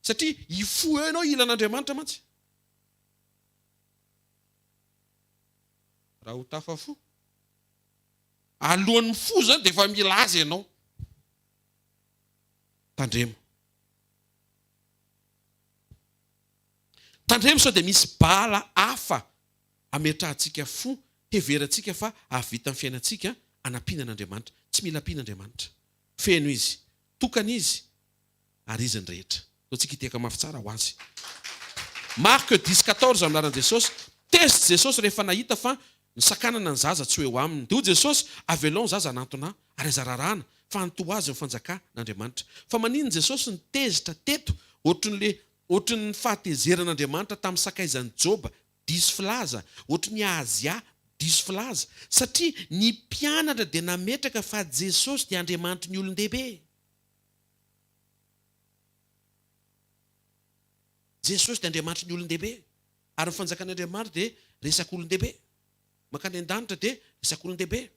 Satria ifo eo ianao ilan'Andriamanitra mantsy. Raha ho tafafo. Alohan'ny fo zany dia efa mila azy ianao. Tandremo. Tandremo sao dia misy bala hafa ametrahantsika fo, heverantsika fa avita amin'ny fiainantsika anampiana an'Andriamanitra. Tsy mila ampiana Andriamanitra. Feno izy, tokana izy, ary izy ny rehetra. Tsika hiteka mafy tsara ho azy. Marc 10:14 amin'anaran'i Jesosy. Tezitra Jesosy rehefa nahita fa ny sakanana ny zaza tsy hoe ho aminy. Dia hoy Jesosy, avelao ny zaza anatona ary azararahana fa anto azy ny fanjaka n'Andriamanitra. Fa maninona Jesosy ny tezitra teto ohatry ny fahatezerin'Andriamanitra tamin'ny sakaizan'i Job diso filaza, ohatry ny Azia diso filaza. Satria ny mpianatra dia nametraka fa Jesosy dia Andriamanitra ny olon-dehibe. Jesosy dia Andriamanitra ny olon-dehibe. Ary ny fanjakan'Andriamanitra dia resaka olon-dehibe. Mankany an-danitra dia resaka olon-dehibe.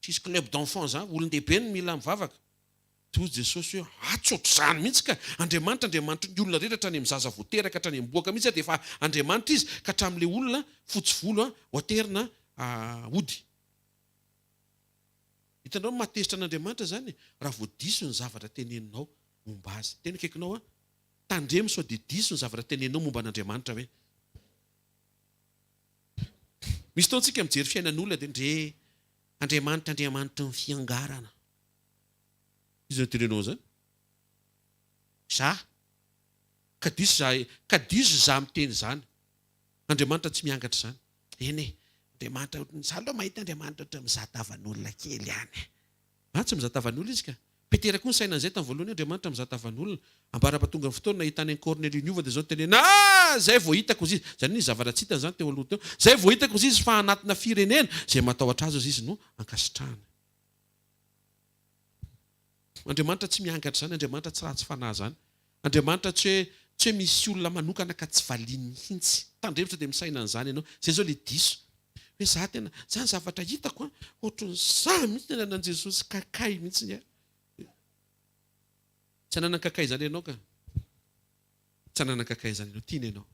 Tsisy club d'enfant zany olon-dehibe ny mila mivavaka. Toy Jesosy hoe atsotra zany mihitsy ka Andriamanitra ny olona rehetra hatrany amin'ny zaza voateraka hatrany amin'ny boaka mihitsy dia efa Andriamanitra izy ka hatramin'ilay olona fotsy volo voaterina hody. Hitanao matezitra an'Andriamanitra zany raha voadiso ny zavatra teneninao momba azy. Tena kaikinao tandremo sao dia diso ny zavatra teneninao momba an'Andriamanitra hoe. Misy taontsika mijery fiainan'olona dia ndre Andriamanitra ny fiangarana. Izy tenenao zany. Ka diso za miteny zany. Andriamanitra tsy miangatra zany. Eny Andriamanitra za aloha mahita Andriamanitra ohatran'ny mizatavan'olona kely ihany. Tsy mizatavan'olona izy ka. Petera koa ny sainan'izay tamin'ny voalohany Andriamanitra mizatavan'olona. Ambarapatonga ny fotoana nahitany an'i Corneille niova dia zao tenena zay vao hitako izy. Zany hoe zavatra tsy hitany zany teo aloha teo. Zay vao hitako izy fa anatina firenena zay matahotra azy izy no ankasitrahany. Andriamanitra tsy miangatra zany, Andriamanitra tsy ratsy fanahy zany. Andriamanitra tsy hoe misy olona manokana ka tsy valiany mihitsy. Tandremitra dia misaina an'izany ianao. Zay zao le diso. Hoe za tena zany zavatra hitako ohatran'ny za mihitsy tena nan Jesosy kakay mihitsy ny. Tsy anana kakay zany ianao ka. Tsy anana kakay zany ianao, tiana ianao.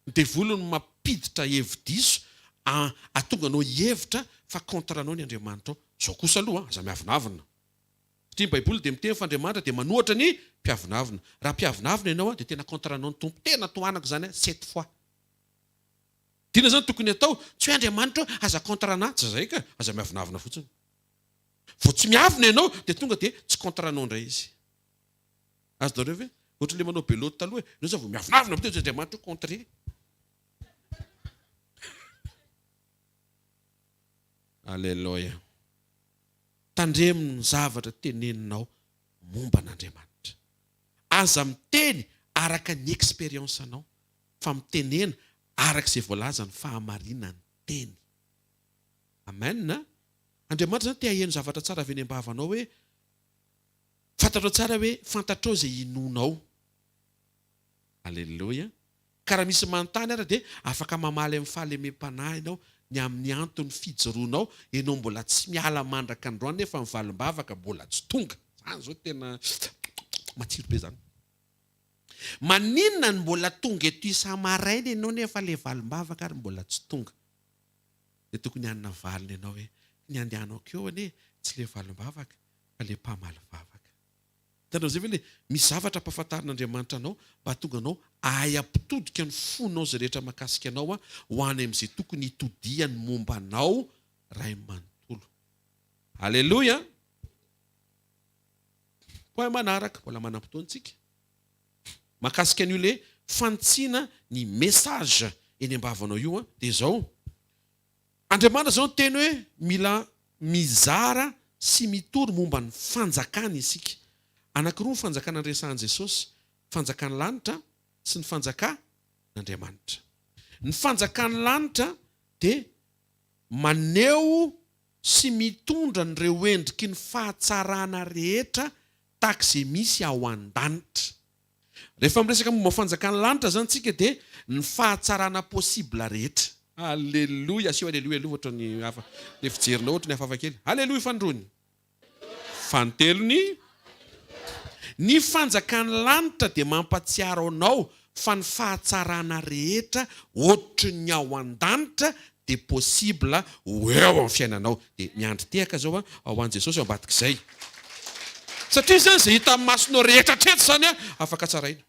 Ny devolony mampiditra hevi-diso atonga anao hevitra fa kontranao ny Andriamanitra ao. Zao kosa aloha aza miavinavina. Satria ny Baiboly dia miteny fa Andriamanitra dia manohatra ny mpiavinavina. Raha mpiavinavina ianao dia tena kontranao ny tompo. Tena toanako zany 7 fois. Tiana zany tokony atao tsy hoe Andriamanitra aza kontrana, tsy zay ka, aza miavinavina fotsiny. Vao tsy miavina ianao dia tonga dia tsy kontranao indray izy. Azonareo ve? Ohatran'ilay manao beloty taloha hoe ianao zao vao miavinavina miteny Andriamanitra contre. Alleluia. Tandremo ny zavatra teneninao momba an'Andriamanitra. Aza miteny araka ny expérience anao, fa mitenena araka izay voalaza ny fahamarinana ny teny. Amen. Andriamanitra zany te haheno zavatra tsara avy eny am-bavanao hoe fantatrao tsara hoe fantatrao izay inonao. Alleluia. Ka raha misy manontany ara dia afaka mamaly amin'ny fahalemem-panahy ianao ny amin'ny antony fijoroanao ianao mbola tsy miala mandraka androany nefa ny valim-bavaka mbola tsy tonga. Zany zao tena matsiro be zany. Maninona ny mbola tonga eto isa-maraina ianao nefa ilay valim-bavaka ary mbola tsy tonga. Dia tokony hanina valina ianao hoe ny andehanao keo anie tsy ilay valim-bavaka fa ilay mpamaly vavaka. Hitanao zay ve ilay misy zavatra ampahafantarin'Andriamanitra anao mba tonga anao ahay ampitodika ny fonao izay rehetra mahakasika anao ho any amin'izay tokony hitodiany momba anao ray manontolo. Alleluia. Poin manaraka mbola manam-potoantsika. Mahakasika an'io ilay fantsiana ny message eny am-bavanao io dia izao. Andriamanitra zao ny teny hoe mila mizara sy mitory momba ny fanjakana isika. Anankiroa ny fanjakana andresan'i Jesosy, fanjakana lanitra sy ny fanjakan'Andriamanitra. Ny fanjakana lanitra dia maneho sy mitondra n'ireo endriky ny fahatsarana rehetra tak'izay misy ao an-danitra. Rehefa miresaka momba fanjakana lanitra zany tsika dia ny fahatsarana possible rehetra. Alleluia, asio alleluia aloha ohatran'ny hafa. Le fijerinao ohatran'ny hafahafa kely. Alleluia fandrony. Fantelony. Ny fanjakana lanitra dia mampatsiaro anao fa ny fahatsarana rehetra ohatran'ny ao an-danitra dia possible ho eo amin'ny fiainanao. Dia miandry tehaka zao ao an Jesosy ao ambadik'izay. Satria zany izay hita amin'ny masonao rehetra treto zany afaka tsaraina.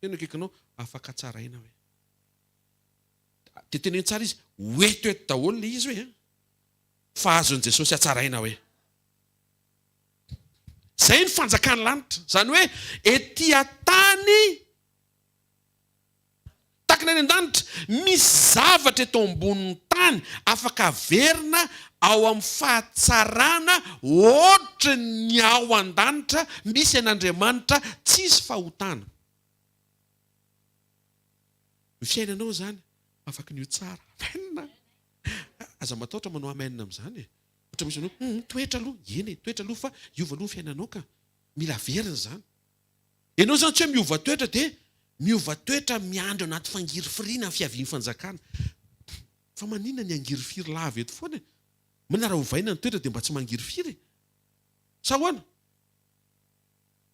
Tena kaikinao afaka tsaraina hoe. Dia teneny tsara izy hoeto eto daholo ilay izy hoe fa azon'i Jesosy atsaraina hoe. Zay ny fanjakana lanitra. Zany hoe ety tany takana any an-danitra misy zavatra eto ambonin'ny tany afaka averina ao amin'ny fahatsarana ohatra ny ao an-danitra misy an'Andriamanitra tsisy fahotana. Ny fiainanao zany afaka nio tsara. Amen. Aza matahotra manao amen amin'izany. Ohatra misy anao toetra aloha, eny toetra aloha fa hiova aloha fiainanao ka mila verina zany. Ianao zany tsy hoe miova toetra dia miova toetra miandry anaty fangirifiriana ny fiavian'ny fanjakana. Fa maninona ny angirifiry lava eto foana? Manara ovaina ny toetra dia mba tsy mangiry firy. Sa hoana?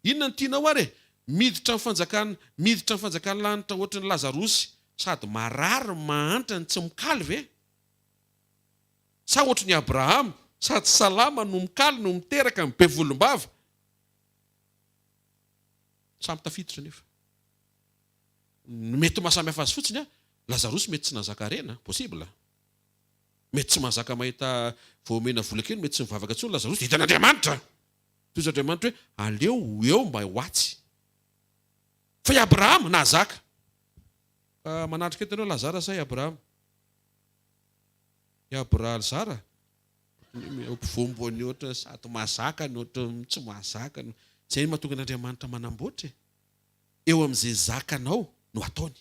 Inona ny tianao ary? Miditra ny fanjakana lanitra ohatry ny Lazarosy sady marary mahantra ny tsy mikaly ve? Sa ohatry ny Abraham sady salama no mikaly no miteraka mibe volombava? Samy tafiditra nefa. Mety mahasamy hafa azy fotsiny a, Lazarosy mety tsy nazaka rena, possible. Mety tsy mahazaka mahita voamena vola kely, mety tsy mivavaka intsony Lazarosy, hitan'Andriamanitra. Toy Andriamanitra hoe aleo eo mba hoatsy. Fa i Abraham nazaka. Manatrika eto ianao Lazara sa i Abraham? I Abraham Lazara. Mpivomboany ohatra sady mahazaka ny ohatra tsy mahazaka. Izay mahatonga n'Andriamanitra manamboatra. Eo amin'izay zakanao no ataony.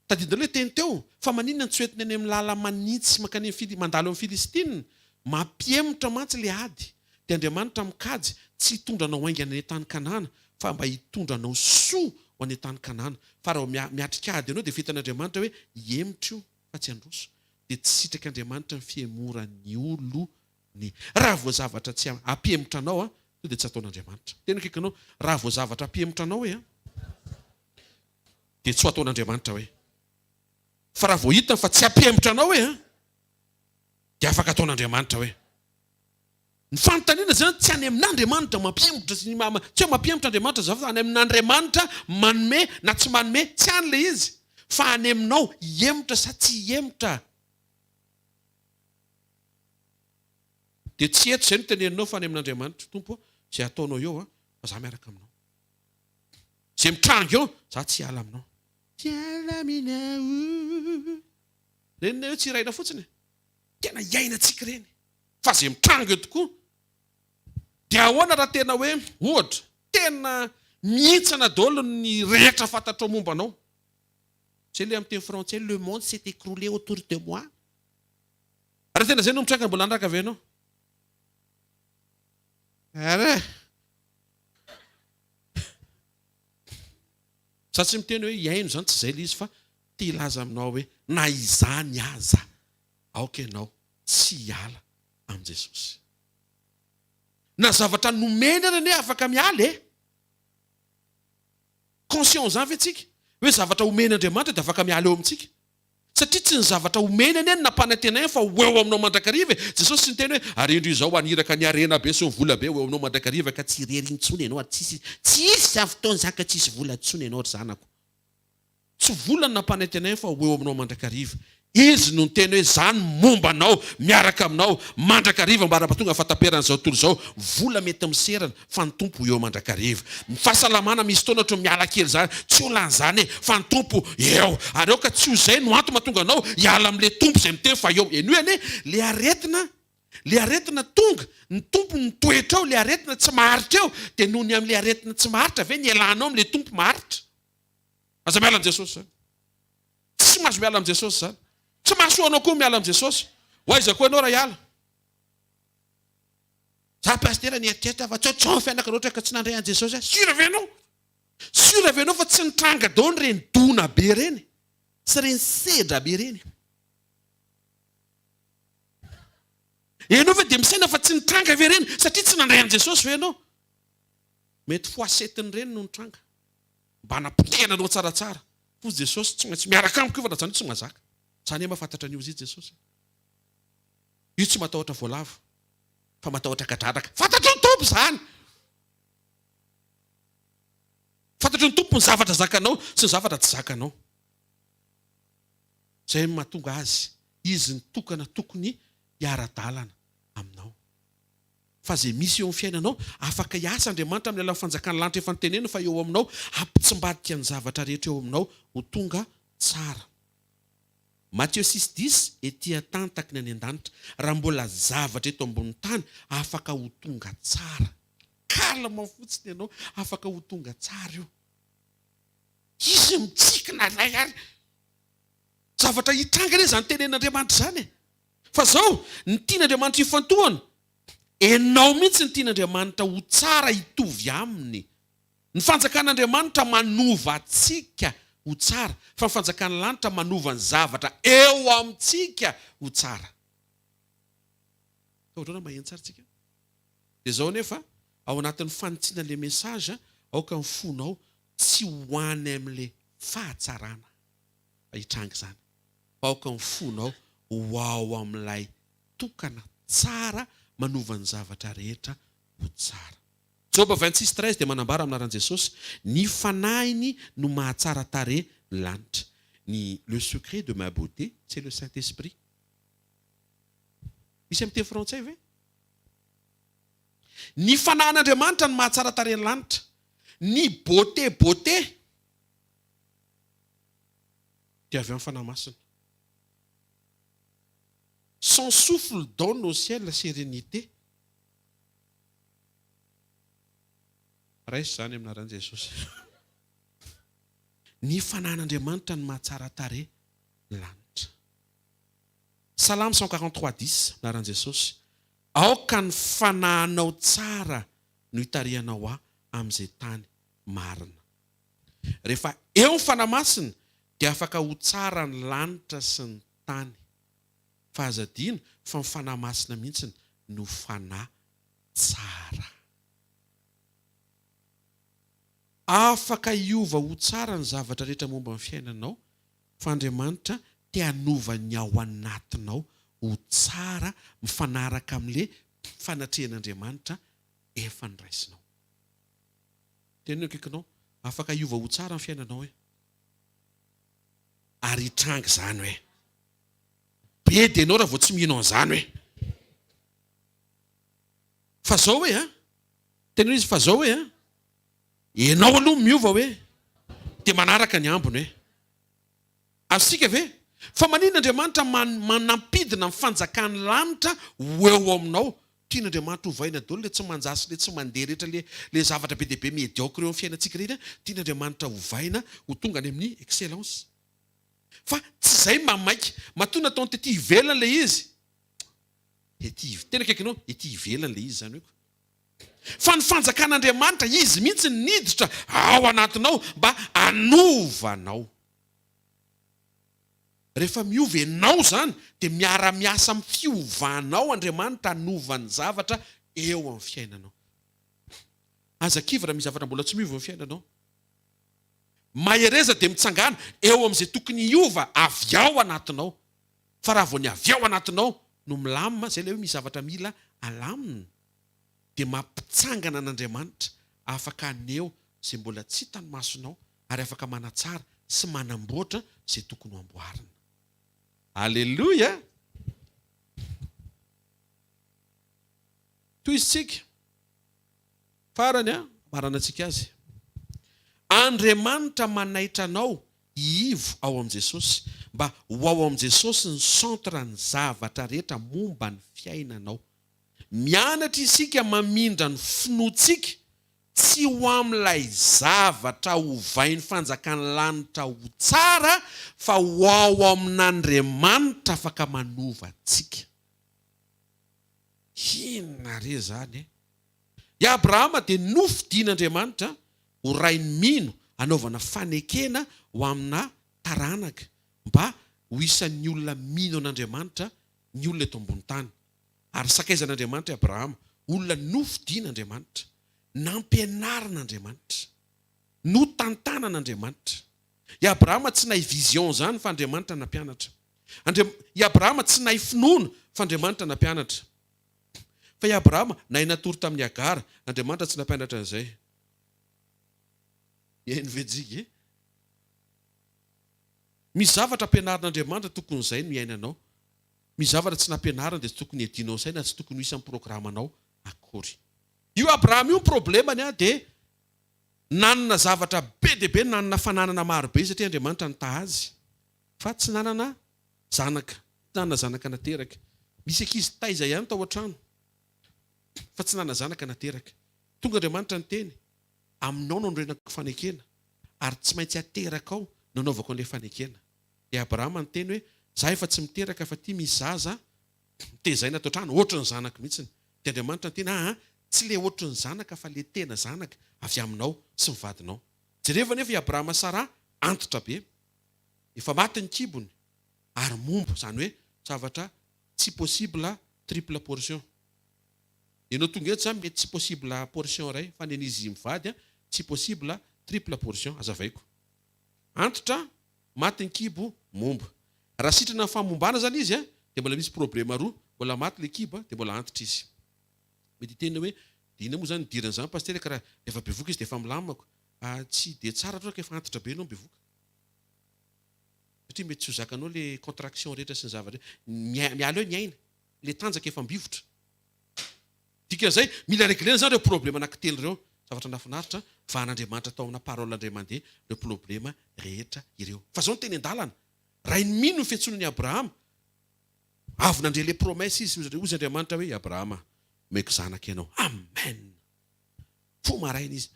Tadidinao teny teo, fa maninona tsy hoentiny any amin'ny lala manitsy mankany mandalo amin'ny Filistina, mampihemotra mantsy le ady. Dia Andriamanitra mikajy tsy hitondranao aingana any tany Kanana, fa mba hitondranao soa ho any tany Kanana. Fa raha miatrika ady ianao dia vitan'Andriamanitra hoe hiemotro io fa tsy handroso. Dia tsy sitraka Andriamanitra ny fiemoran'ny olony. Raha vao zavatra tsy hampihemotra anao, dia tsy ataon'Andriamanitra. Tena kaikanao, raha vao zavatra hampihemotra anao hoe dia tsy ho ataon'Andriamanitra hoe. Fa raha vao hitany fa tsy hampihemotra anao hoe dia afaka ataon'Andriamanitra hoe. Ny fanontaniana zany tsy any amin'Andriamanitra mampihemotra sy tsy mampihemotra Andriamanitra zany fa any amin'Andriamanitra manome na tsy manome tsy any le izy. Fa any aminao hihemotra sa tsy hihemotra. Dia tsy eto izay no teneninao fa any amin'Andriamanitra, Tompo, izay ataonao eo fa za miaraka aminao. Izay mitrango eo, za tsy hiala aminao. Tsy hiala aminao. Renina eo tsy iraina fotsiny. Tena hiaina tsika reny. Fa izay mitrango eo tokoa. Dia ahoana raha tena hoe ohatra, tena mihitsana daholo ny rehetra fantatrao momba anao. C'est le amin'ny français, le monde s'est écroulé autour de moi. Raha tena izay no mitranga mbola andraka avy ianao. Ara. Sa tsy miteny hoe hiaino zany tsy izay le izy fa te hilaza aminao hoe na izany aza aoka ianao tsy hiala amin'i Jesosy. Na zavatra nomena any afaka miala e. Conscience zany ve tsika? Hoe zavatra omen'Andriamanitra dia afaka miala eo amintsika. Satria tsy ny zavatra omenany any nampanantena fa eo aminao mandrakariva. Jesosy ny teny hoe ary indro izao aniraka ny arena be sy ny vola be eo aminao mandrakariva ka tsy irery intsony ianao, tsisy fotoana zaka tsisy vola intsony ianao ry zanako. Tsy vola ny nampanantena fa eo aminao mandrakariva. Izy no ny teny hoe zany momba anao, miaraka aminao, mandrakariva mba raha-patonga fataperan'izao tontolo izao, vola mety miserana fa ny Tompo eo mandrakariva. Ny fahasalamana misy taona ohatry miala kely zany, tsy ho lan'izany fa ny Tompo eo. Ary eo ka tsy ho izay no antony mahatonga anao hiala amin'ilay Tompo izay miteny fa eo. Eny hoe le aretina tonga, ny Tompo ny toetra eo, le aretina tsy maharitra eo, dia noho ny amin'ilay aretina tsy maharitra ve ny ialanao amin'ilay Tompo maharitra. Aza miala amin'i Jesosy zany. Tsy mahazo miala amin'i Jesosy zany. Tsy mahasoa anao koa miala amin'i Jesosy. Ho aiza koa ianao raha hiala. Za pastera nieritreretra fa tsotson fianaka loatra ka tsy nandray an'i Jesosy. Sura ve ianao? Sura ve ianao fa tsy nitranga daholo reny dona be reny sy reny sedra be reny. Ianao ve dia misaina fa tsy nitranga ve reny satria tsy nandray an'i Jesosy ve ianao? Mety foasetiny reny no nitranga. Mba nampitena anao tsaratsara. Fosy Jesosy tsy maintsy miaraka amiko fa zany tsy mazaka. Zany mahafantatra an'io izy Jesosy. Io tsy matahotra voalavo fa matahotra kadradraka. Fantatro ny Tompo zany. Fantatro ny Tompo ny zavatra zakanao sy ny zavatra tsy zakanao. Izay mahatonga azy izy nitokana tokony hiara-dalana aminao. Fa izay misy eo amin'ny fiainanao afaka hiasa Andriamanitra amin'ny alalan'ny fanjakana lanitra efa nitenena fa eo aminao hampitsimbadika ny zavatra rehetra eo aminao ho tonga tsara. Matthieu 6:10 etỳ an-tany takiny any an-danitra. Raha mbola zavatra eto ambony tany afaka ho tonga tsara. Kalma fotsiny ianao afaka ho tonga tsara io. Izy mitsikina lay ary. Zavatra hitranga zany tenen'Andriamanitra zany. Fa zao ny tian'Andriamanitra ifantohana. Enao mihitsy ny tian'Andriamanitra ho tsara hitovy aminy. Ny fanjakan'Andriamanitra manova atsika ho tsara, fa ny fanjakan'ny lanitra manova ny zavatra eo amintsika ho tsara. taodrana maheno tsara tsika dia zao nefa ao anatin'ny fanotsiana le mesaza aoka ny fonao tsy hoany amin'le fahatsarana hitrangy zany fa aoka ny fonao ho ao amin'ilay tokana tsara manovany zavatra rehetra ho tsara. Joba 26:13 dia manambara aminaran'i Jesosy ny fanahiny no mahatsara tarehy ny lanitra. Le secret de ma beauté, c'est le Saint-Esprit. Misy amin'ny teny frantsay ve? Ny fanahin'Andriamanitra no mahatsara tarehy ny lanitra. Ny beauté dia avy amin'ny fanahy masina. Son souffle donne au ciel la sérénité. Raisy zany aminaran'i Jesosy. Ny fanahin'Andriamanitra no mahatsara tarehy ny lanitra. Salamy 143:10 anaran'i Jesosy. Aoka ny fanahinao tsara no hitarihanao aho amin'izay tany marina. Rehefa eo ny fanahy masina dia afaka ho tsara ny lanitra sy ny tany. Fa azadino fa ny fanahy masina mihitsy no fanahy tsara. Afaka hiova ho tsara ny zavatra rehetra momba ny fiainanao fa Andriamanitra te hanovany ao anatinao ho tsara mifanaraka amin'le fanatrehan'Andriamanitra efa niraisinao. Tenio akaikinao, afaka hiova ho tsara ny fiainanao ary hitrangy zany hoe be dia anao raha vao tsy mihinao an'izany hoe. Fa zao hoe tenio izy fa zao hoe ianao aloha miova hoe dia manaraka ny ambony hoe. Azosika ve? Fa manin'Andriamanitra manampidina ny fanjakan'ny lanitra ho eo aminao. Tian'Andriamanitra hovaina daholo le tsy manjasy le tsy mandeha rehetra le zavatra be dia be médiocre eo amin'ny fiainantsika rehetra. Tian'Andriamanitra hovaina ho tonga any amin'ny excellence. Fa tsy izay mamaika mahatonga ataony tety ivelany le izy. Tena akaikinao ety ivelany le izy zany hoe. Fa ny fanjakan'Andriamanitra izy mihitsy niditra ao anatinao mba hanovanao. Rehefa miova ianao zany dia miara-miasa amin'ny fiovanao Andriamanitra hanovany zavatra eo amin'ny fiainanao. Aza-kivy raha misy zavatra mbola tsy miova amin'ny fiainanao. Mahereza dia mitsangana eo amin'izay tokony hiova avy ao anatinao. Fa raha vao ny avy ao anatinao no milamina, izay ilay hoe misy zavatra mila alamina. Dia mampitsangana an'Andriamanitra afaka aneo izay mbola tsy hitany masonao ary afaka manatsara sy manamboatra izay tokony ho amboarina. Alleluia! Toy isitsika farany marana antsika azy. Andriamanitra manaitra anao hiivo ao amin'i Jesosy mba ho ao amin'i Jesosy ny centre ny zavatra rehetra momba ny fiainanao. Mianatra isika mamindra ny finoantsika tsy ho amin'ilay zavatra hovain'ny fanjakan'ny lanitra ho tsara fa ho ao amin'Andriamanitra afaka manova antsika. Inona re zany I Abrahama dia nofidian'Andriamanitra ho rainy mino anaovana fanekena ho amina taranaka mba ho isan'ny olona mino an'Andriamanitra ny olona eto ambony tany. Ary sakaizan'Andriamanitra Abrahama, olona nofidian'Andriamanitra, nampianarin'Andriamanitra, notantanan'Andriamanitra. I Abrahama tsy nahi vision zany fa Andriamanitra nampianatra. I Abrahama tsy nahi finoana fa Andriamanitra nampianatra. Fa i Abrahama nahi natory tamin'ny Agara, Andriamanitra tsy nampianatra an'izay. Eny vejika misy zavatra ampianarin'Andriamanitra tokony izay no iainanao. Misy zavatra tsy nampianarina dia tsy tokony edinao saina, tsy tokony ho isan'ny programanao akory. Io Abrahama io problemany dia nanana zavatra be dia be, nanana fananana maro be satria Andriamanitra nitaha azy. Fa tsy nanana zanaka, tsy nanana zanaka nateraka. Misy ankizy taiza ihany tao an-trano fa tsy nanana zanaka nateraka. Tonga Andriamanitra ny teny, aminao no andrenako fanekena ary tsy maintsy ateraka ao nanaovako an'ilay fanekena. Dia Abrahama ny teny hoe za efa tsy miteraka fa ty misy zaza tezaina tao trano ohatry ny zanaka mihitsiny. Dia Andriamanitra ny teny tsy le ohatry ny zanaka fa le tena zanaka avy aminao sy mivadinao. Jereva nefa i Abrahama Sara antitra be, efa maty ny kibony ary mombo, zany hoe zavatra tsy possible triple portion. ianao tonga eto zany mety tsy possible portion ray fa ny an'izy mivady tsy possible triple portion azavaiko antitra maty ny kibo momba raha sitrana famombana zany izy dia mbola misy problema roa mbola maty le kibo dia mbola antitra izy mety tena hoe dina moa zany dirana zany paster karaha efa bevoka izy dia efa milamako tsy dia tsara toaka efa antitra be ianao bevoka satria mety tsy ho zakanao le contraction rehetra sy ny zavatra miala hoe ny aina le tanjaka efa mbivotra dikan'izay mila réglena zany reo problema anankitelo ireo zavatra nafinaritra fa an'Andriamanitra tao amina parole indray mandeha reo problema rehetra ireo fa zao ny teny an-dalana raha iny mino ny fiantsonan'ny Abrahama avy nandre le promesse izy ozy Andriamanitra hoe Abrahama meko zanaka ianao amen fo maraina izy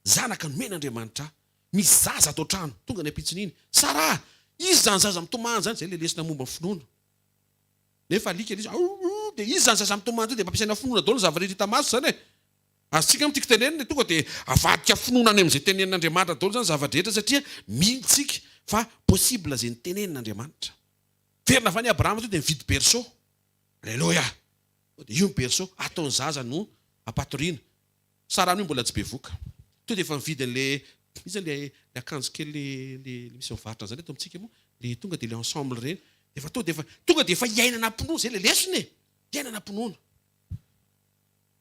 zanaka nomen'Andriamanitra misy zaza atao trano tonga ny ampitson'iny sara izy zany zaza mitomany zany zay le lesina momba ny finoana nefa alika izy dia izy zany zaza mitomany dia mampiasaina finoana daholo zavatra hita maso zany atsika mitika tenenina tonga dia avadika finoana any amin'izay tenenin'Andriamanitra daholo zany zavadrehetra satria mintsika fa possible zay ny tenenin'Andriamanitra verina fa ny Abrahama to dia mividy berceau alleluia dia io ny berceau ataony zaza no apatoriana sarano io mbola tsy bevoka to dia efa mividy an'le izy le akanjo kely le misy mivarotra zany eto amintsika moa le tonga dia le ensemble reny efa tonga dia efa iainana pinoana zay le lesony iainana pinoana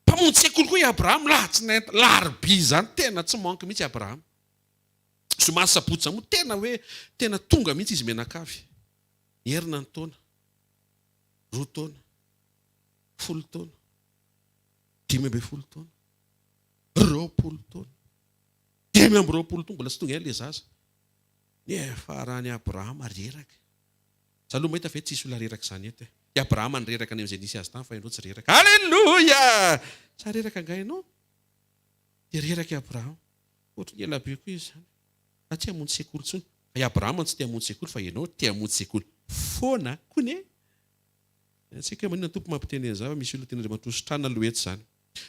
mpamonjy sekoly koa i Abrahama lahatsinenta larobi zany tena tsy manky mihitsy Abrahama somary sabotsy moa tena hoe tena tonga mihitsy izy menakavy herina ny taona 2 taona 10 taona 15 taona 20 taona 20 taona mbola tsy tonga ihany le zaza nefa raha ny Abrahama reraka zaloha mahita fe tsisy olona reraka izany eto i Abrahama ny reraka any amin'izay nisy azy tany fa ianao tsy reraka alleluia sa reraka nga ianao dia reraka i Abrahama ohatry ny ela be koa izy zany fa tsy hamonjy sekoly tsony fa i Abrahama tsy tia hamonjy sekoly fa ianao tia hamonjy sekoly foana kony tsika manina tompo mampiteny an'izao misy olona tena matrosotrana loeto zany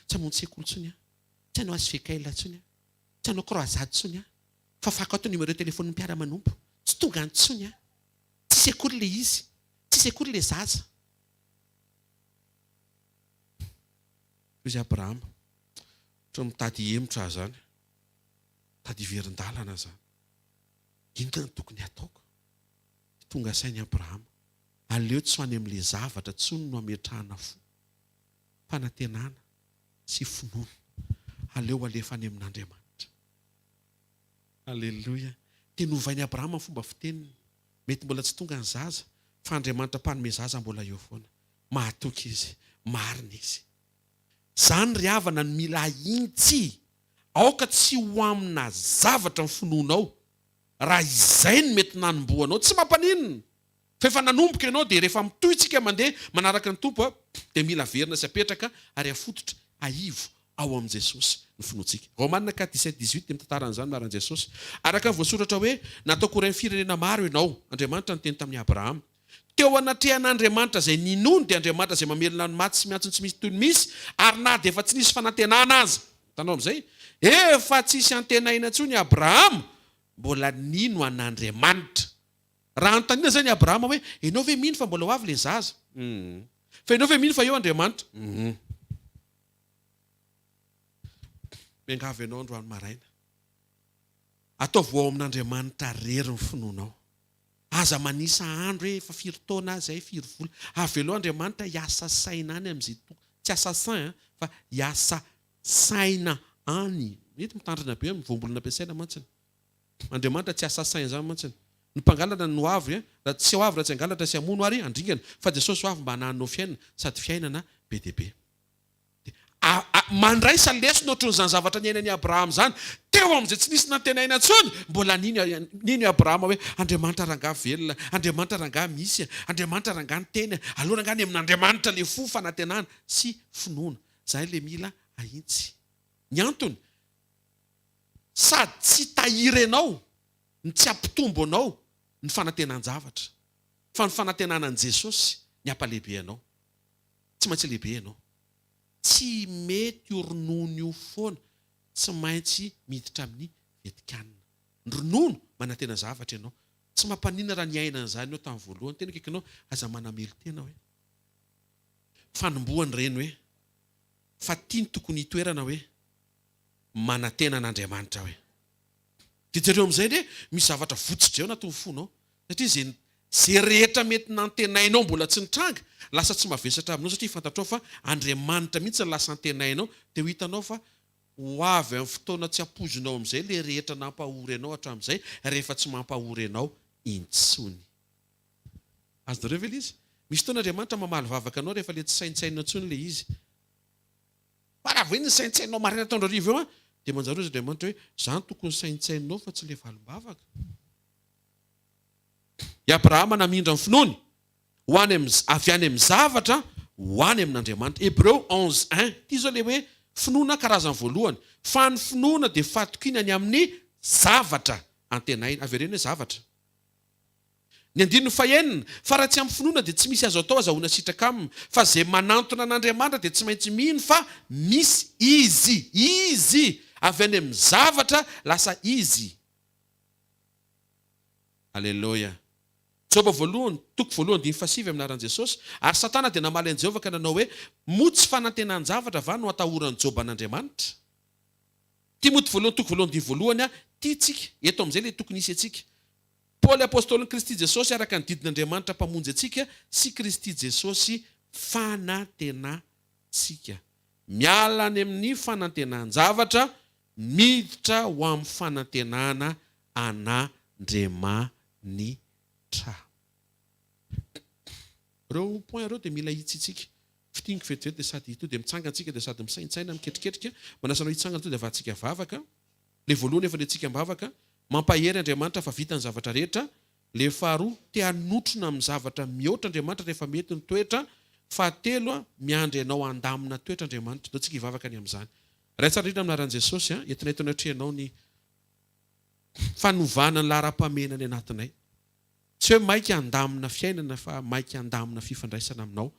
tsy hamonjy sekoly tsony tsy hanao azy fekaila tsony tsy hanao croisade tsony fa fako ato numéro téléphone mpiara-manompo tsy tonga any tsony tsy sekoly le izy tsy sekoly le zaza izy Abrahama ohatra mitady hemotra zany tady iverin-dalana zany inona ny tokony ataoko tonga sainy Abrahama aleo tsy ho any amin'le zavatra tsony no ametrahana fo fanantenana sy finoana aleo alefa any amin'Andriamanitra alleluia tenovainy Abrahama fomba fiteniny mety mbola tsy tonga ny zaza fa Andriamanitra mpanome zaza mbola eo foana mahatoky izy marina izy zany ry havana ny mila intsy aoka tsy ho amina zavatra ny finoanao raha izay ny mety nanomboanao tsy mampaninina fa efa nanomboka ianao dia rehefa mitoytsika mandeha manaraka ny tompo dia mila verina sy apetraka ary afototra aivo ao amin'i Jesosy ny finoantsika Romaina 4:17-18 dia mitantaran'izany maran'i Jesosy araka ny voasoratra hoe natao koray ny firenena maro ianao Andriamanitra ny teny tamin'ny Abrahama teo anatrehan'Andriamanitra izay ninony dia Andriamanitra izay mamelona ny maty sy miantsony tsy misy toy ny misy ary na dia efa tsy nisy fanantenana azy tanao amin'izay efa tsisy antenaina intsony Abrahama mbola nino an'Andriamanitra raha anontaniana zany Abrahama hoe ianao ve mino fa mbola ho avy le zaza fa ianao ve mino fa eo Andriamanitra miangavy ianao androany maraina ataovy ao amin'Andriamanitra rery ny finoanao aza manisa andro hoe efa 4 taona zay 4 vola avy aloha Andriamanitra hiasa saina any amin'izay tsy asa sain fa hiasa saina any mety mitandrina be mivombolona ampiasaina mantsiny Andriamanitra tsy asa saina zany mantsiny ny mpangalatra no avy raha tsy ho avy raha tsy angalatra sy hamono ary andringana fa Jesosy ho avy mba hananao fiainana sady fiainana be dia be mandraisa lesona ohatry n'izany zavatra ny ainan'i Abrahama zany teo amin'izay tsy nisy nantenaina tsony mbola nino Abrahama hoe Andriamanitra rangaha velona Andriamanitra rangaha misy Andriamanitra rangaha ny teny aloha rangaha ny amin'Andriamanitra le fo fanantenana sy finoana zay le mila ahitsy ny antony sady tsy tahiry anao ny tsy ampitombo anao ny fanantenan-javatra fa ny fanantenanan'i Jesosy ny ampalehibe anao tsy maintsy lehibe anao tsy mety io ronono io foana tsy maintsy miditra amin'ny vetikanina ny ronono manantena zavatra ianao tsy mampanina raha ny ainana zany ianao tamin'ny voalohany tena kaikanao aza manamely tena hoe fanomboany reny hoe fa tiany tokony hitoerana hoe manantena an'Andriamanitra hoe. Dia zareo amin'izay dia misy zavatra votsitreo natao fonao satria zay rehetra mety nantenainao mbola tsy nitranga lasa tsy mavesatra aminao satria fantatrao fa Andriamanitra mihitsy lasa antenainao dia ho hitanao fa ho avy amin'ny fotoana tsy hampozonao amin'izay le rehetra nampahory anao hatramin'izay rehefa tsy mampahory anao intsony. Azonareo ve izy? Misy fotoana Andriamanitra mamaly vavaka anao rehefa le tsy saintsainao intsony le izy. Fa raha voa ny saintsainao marina taondro arivo eo dia manjaro izy Andriamanitra hoe zany tokony saintsainao fa tsy le valim-bavaka. I Abrahama namindra ny finoany avy any amin'ny zavatra ho any amin'Andriamanitra. Hébreu 11:1 ity zao le hoe finoana karazany voalohany. Fa ny finoana dia fatokiny any amin'ny zavatra antenaina. Avereny hoe zavatra. Ny andininy fahenina, fa raha tsy amin'ny finoana dia tsy misy azo atao azahoana sitraka aminy. Fa izay manantona an'Andriamanitra dia tsy maintsy mino fa misy izy. Avy any amin'ny zavatra lasa izy. Alleluia. Joba voalohany, toko voalohany 5:7 amin'ny anaran'i Jesosy. Ary Satana dia namaly an'i Jehovah ka nanao hoe motsy fanantenany zavatra va no atahorany Joba an'Andriamanitra. Timoty voalohany, toko voalohany 2 tia tsika. Eto amin'izay le tokony hisy atsika. Paoly apôstôlin'i Kristy Jesosy araka ny didin'Andriamanitra mpamonjy atsika sy Kristy Jesosy fanantenantsika. Miala any amin'ny fanantenan zavatra miditra ho amin'ny fanantenana an'Andriamanitra. Reo point reo dia mila hitsitsika. Fitingy vetivety dia sady hito dia mitsangantsika dia sady misaintsaina miketriketrika. Manasanao hitsangana to dia avantsika vavaka. Le voalohany efa le tsika mivavaka. Mampahery Andriamanitra fa vita ny zavatra rehetra. Le faharoa te hanotrona amin'ny zavatra mihoatra Andriamanitra rehefa mety ny toetra. Fahatelo miandry ianao andamina toetra Andriamanitra. Dao tsika hivavaka ny amin'izany. Raha tsara indrindra amin'ny anaran'i Jesosy entina anatrehanao ny fanovana ny lara-pamenany anatinay. Tsy hoe maika andamina fiainana fa maika andamina fifandraisana aminao.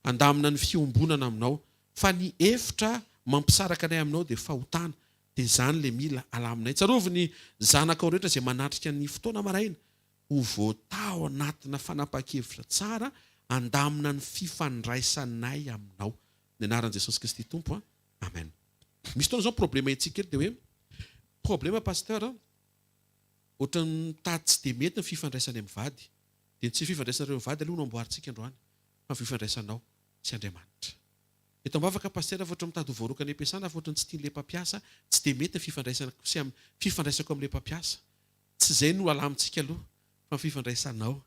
Andamina ny fiombonana aminao. Fa ny efitra mampisaraka anay aminao dia fahotana. Dia izany le mila alaminay. Tsarovy ny zanakao rehetra izay manatrika ny fotoana maraina. Ho voatao anatina fanapa-kevitra tsara. Andamina ny fifandraisanay aminao. Ny anaran'i Jesosy Kristy Tompo. Amen. Misy fotoana zao problema itsika dia hoe problema pasteur ohatra ny tady tsy dia mety ny fifandraisana amin'ny vady. Dia tsy fifandraisanareo vady aloha no amboarintsika androany. Fa fifandraisanao sy Andriamanitra. Eto ambavaka pasteur voatra mitady ho voarokany ampiasana voatra ny tsy tian'ilay mpampiasa tsy dia mety ny fifandraisako amin'ilay mpampiasa. Tsy izay no alamintsika aloha fa fifandraisanao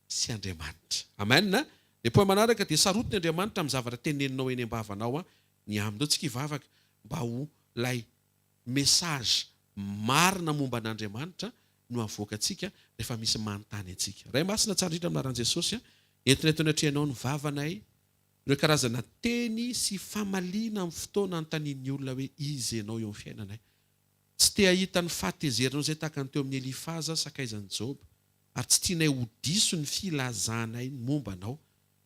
sy Andriamanitra. Amen. Dia poa manaraka dia sarotiny Andriamanitra amin'ny zavatra teneninao eny am-bavanao ny amindao tsika hivavaka mba ho lay message marina momba an'Andriamanitra no avoaka antsika rehefa misy manontany antsika. Ray masina tsara indrindra amin'ny anaran'i Jesosy entina eto anatrehanao ny vavanay ireo karazana teny sy famaliana amin'ny fotoana anontanian'ny olona hoe izy ianao eo amin'ny fiainanay. Tsy te hahita ny fahatezerinao izay tahaka ny teo amin'ny Elifaza sakaizan'i Job ary tsy tianay ho diso ny filazanay momba anao.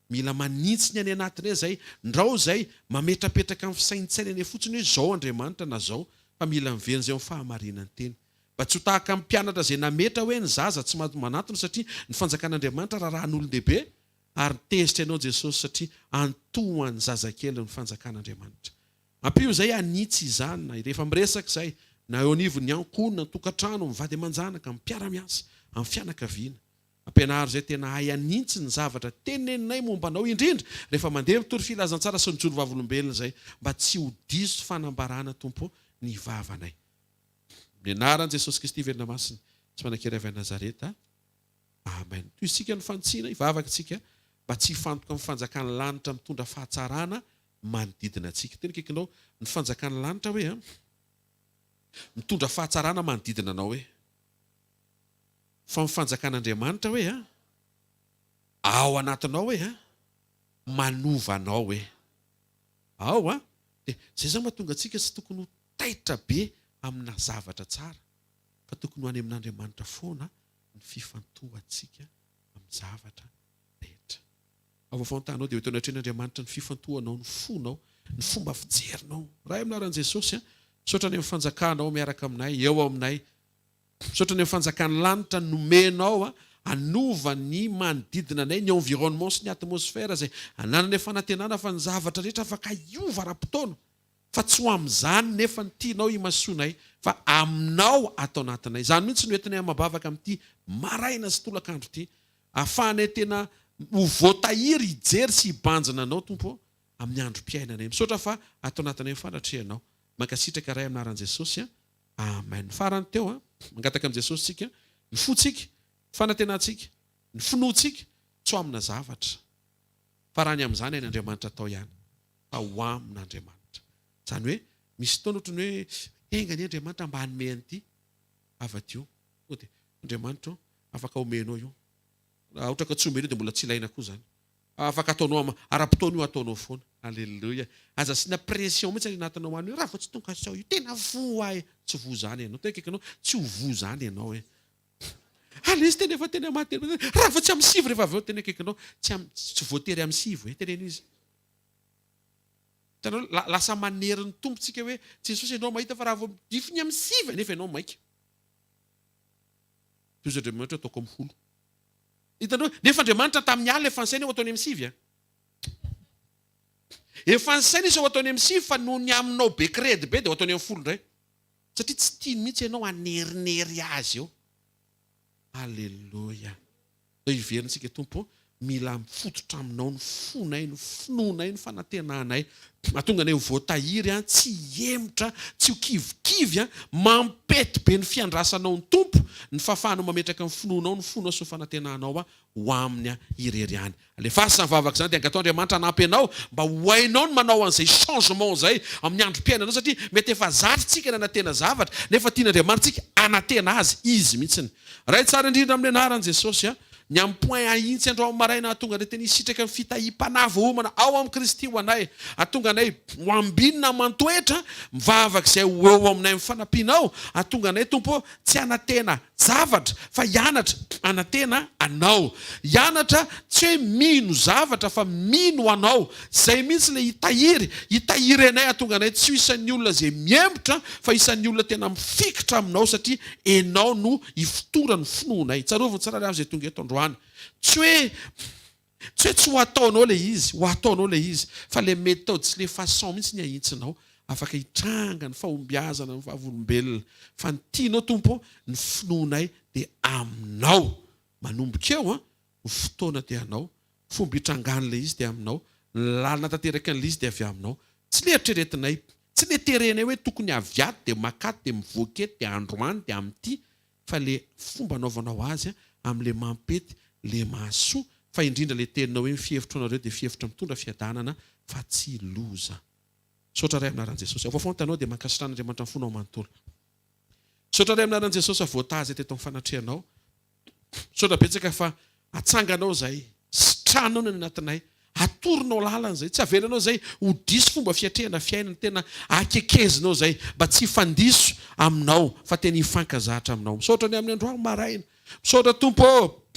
Mila manintsy ny any anatinay izay ndrao izay mametrapetraka amin'ny fisaintsainany fotsiny hoe zao Andriamanitra na zao fa mila miverina izay amin'ny fahamarinany teny. Mba tsy ho tahaka amin'ny mpianatra izay nametra hoe ny zaza tsy manatona satria ny fanjakan'Andriamanitra rahan'olon-dehibe ary tezitra ianao Jesosy satria antohany zazakely ny fanjakan'Andriamanitra. Ampio izay anitsy izany na rehefa miresaka izay na eo anivon'ny ankonina ny tokantrano mivady aman-janaka mipiara-miasa amin'ny fianakaviana. Ampianaro izay tena hay anitsy ny zavatra teneninay momba anao indrindra rehefa mandeha mitory filazantsara sy ny joro vavolombelona izay mba tsy ho diso fanambarana Tompo ny vavanay. Ny anaran'i Jesosy Kristy velona masina tsy manan-kery avy Nazareta. Amen. Toy isika ny fantsiana hivavaka tsika mba tsy hifantoka amin'ny fanjakan'ny lanitra mitondra fahatsarana manodidina antsika. Tena kaikinao ny fanjakan'ny lanitra hoe mitondra fahatsarana manodidina anao hoe fa ny fanjakan'Andriamanitra hoe ao anatinao hoe manovanao hoe ao dia zay zao mahatonga antsika tsy tokony ho taitra be amina zavatra tsara fa tokony ho any amin'Andriamanitra foana ny fifantohantsika amin'ny zavatra rehetra. Avaofantanao dia eto anatrehan'Andriamanitra ny fifantohanao ny fonao ny fomba fijerinao. Raha amin'ny anaran'i Jesosy misaotra ny amin'ny fanjakanao miaraka aminay eo aminay. Misaotra ny amin'ny fanjakan'ny lanitra nomenao anova ny manodidina anay ny environnement sy ny atmosfera zay ananana fanantenana fa ny zavatra rehetra afaka iova ra-potoana fa tsy ho amin'izany nefa ny tianao imasoanay fa aminao atao anatinay izany mihitsy no entinay mabavaka amin'ity maraina sy tolakandro ity ahafahanay tena ho voatahiry hijery sy hibanjina anao tompo amin'ny androm-piainanay misaotra fa atao anatinay fanatrehanao mankasitraka ray aminaran'i Jesosy amen. Farany teo mangataka amin'i Jesosy tsika ny fotsika fanantenantsika ny finoantsika tsy ho amina zavatra fa raha ny amin'izany any Andriamanitra atao ihany fa ho amin'Andriamanitra izany hoe misy fotoana ohatrany hoe enga ny Andriamanitra mba hanome an'ity avatio dia Andriamanitra afaka omenao io raha ohatra ka tsy omena io dia mbola tsy ilaina koa izany afaka ataonao ara-potoana io ataonao foana. Alleluia. Aza asiana pression mihitsy any anatinao any raha vao tsy tonga sao io tena vo ahy tsy vo zany ianao tekekanao tsy ho vo zany ianao izy tena efa tena mateny raha vao tsy amin'ny sivy rehefa avy eo tena kekanao tsy voatery amin'ny sivy tenena izy tanao lasa manery ny tompontsika hoe Jesosy ianao mahita fa raha vao difiny amin'ny sivy nefa ianao maika toy izay Andriamanitra ataoko amin'ny folo hitanao nefa Andriamanitra tamin'ny alina efa nsaina ho ataony amin'ny sivy efa nsaina izy ho ataony amin'ny sivy fa noho ny aminao be kredy be dia ho ataony amin'ny folo indray satria tsy tiany mihitsy ianao hanerinery azy eo. Alleluia. Zao iverintsika tompo mila mifototra aminao ny fonay ny finoanay ny fanantenanay mahatonga anay ho voatahiry tsy hemotra tsy ho kivikivy mampety be ny fiandrasanao ny tompo ny fahafahanao mametraka ny finoanao ny fonao sy ny fanantenanao ho amin'ny irery any. Alefasy mivavaka izany dia angatao Andriamanitra hanampy anao mba ho hainao ny manao an'izay changement izay amin'ny androm-piainanao satria mety efa zatritsika ny anantena zavatra nefa tian'Andriamanitra tsika anantena azy izy mihitsiny. Ray tsara indrindra amin'ny anaran'i Jesosy ny amin'ny point ahitsy andro amin'ny maraina ahatonga anay tena hisitraka ny fitahim-panava homana ao amin'ny Kristy ho anay ahatonga anay ho ambinina mantoetra mivavaka izay ho eo aminay mifanampianao ahatonga anay tompo tsy anantena zavatra fa hianatra anantena anao hianatra tsy hoe mino zavatra fa mino anao izay mihitsy le hitahiry anay ahatonga anay tsy ho isan'ny olona izay miembotra fa isan'ny olona tena mifikitra aminao satria enao no hifotora ny finoanay tsaroviny tsara avy izay tonga eto androany tsy hoe tsy ho ataonao le izy ho ataonao le izy fa le méthode sy le façon mihitsy ny ahitsinao afaka hitranga ny fahombiazana ny fahavolombelona fa ny tianao tompo ny finoanay dia aminao manomboka eo ny fotoana dia anao fomba hitrangany le izy dia aminao ny lalina tanteraka an'le izy dia avy aminao tsy le eritreretinay tsy le terenay hoe tokony aviaty dia makaty dia mivoakety dia androany dia amin'ity fa le fomba anaovanao azy amin'le mampety le mahasoa fa indrindra le teninao hoe fihevitra anareo dia fihevitra mitondra fiadanana fa tsy loza. Sotra ray aminaran'i Jesosy avoafontanao dia mankasitrahan'Andriamanitra ny fonao manontolo. Sotra ray aminaran'i Jesosy avoatazy teto amin'ny fanatrehanao. Sotra betsaka fa atsanganao zay sitranao ny anatinay atoronao lalana zay tsy avelanao zay ho diso fomba fiatrehana fiainana tena akekezinao zay mba tsy fandiso aminao fa tena hifankazahatra aminao. Misaotra ny amin'ny androany maraina misaotra tompo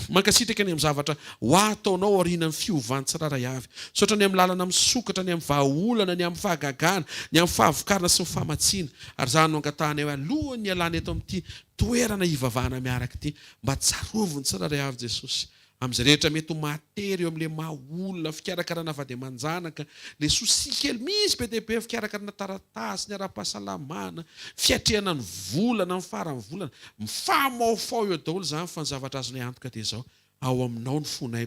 mankasitraka ny amin'ny zavatra ho ataonao aorianan'ny fiovan'ny tsiraray avy. Misaotra ny amin'ny lalana misokatra ny amin'ny vahaolana ny amin'ny fahagagana ny amin'ny fahavokarana sy ny fahamatsiana ary zany no angatahanay hoe alohan'ny alana eto amin'ity toerana hivavahana miaraka ity mba tsaroviny tsiraray avy Jesosy amin'izay rehetra mety ho matery eo amin'le mahaolona fikarakarana vady aman-janaka le sosi kely misy be dia be fikarakarana taratasy ny ara-pahasalamana fiatrehana ny volana ny farany volana mifahamaofao eo daholo izany fa ny zavatra azonay antoka dia izao ao aminao ny fonay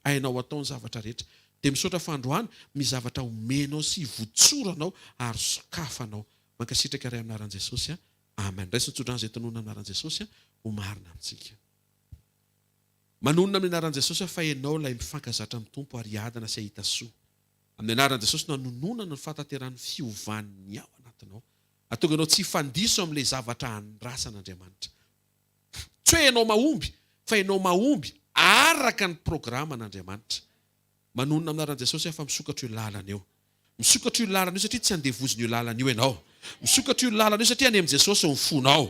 hainao atao ny zavatra rehetra dia misaotra fandroany mizavatra omenao sy votsoranao ary sokafanao mankasitraka ray aminaran'i Jesosy amen. Raisy nitsodrany izay tonona aminaran'i Jesosy ho marina amintsika. Manonona amin'ny anaran'i Jesosy fa ianao ilay mifankazatra amin'ny tompo ary adana sy ahita soa. Amin'ny anaran'i Jesosy nanononana ny fahatanteran'ny fiovan'ny ao anatinao. Ahatonga anao tsy hifandiso amin'ilay zavatra andrasan'Andriamanitra. Tsy hoe ianao mahomby, fa ianao mahomby araka ny programan'Andriamanitra. Manonona amin'ny anaran'i Jesosy fa misokatra io lalana eo. Misokatra io lalana io satria tsy andevoziny io lalana io ianao. Misokatra io lalana io satria any amin'ny Jesosy ny fonao.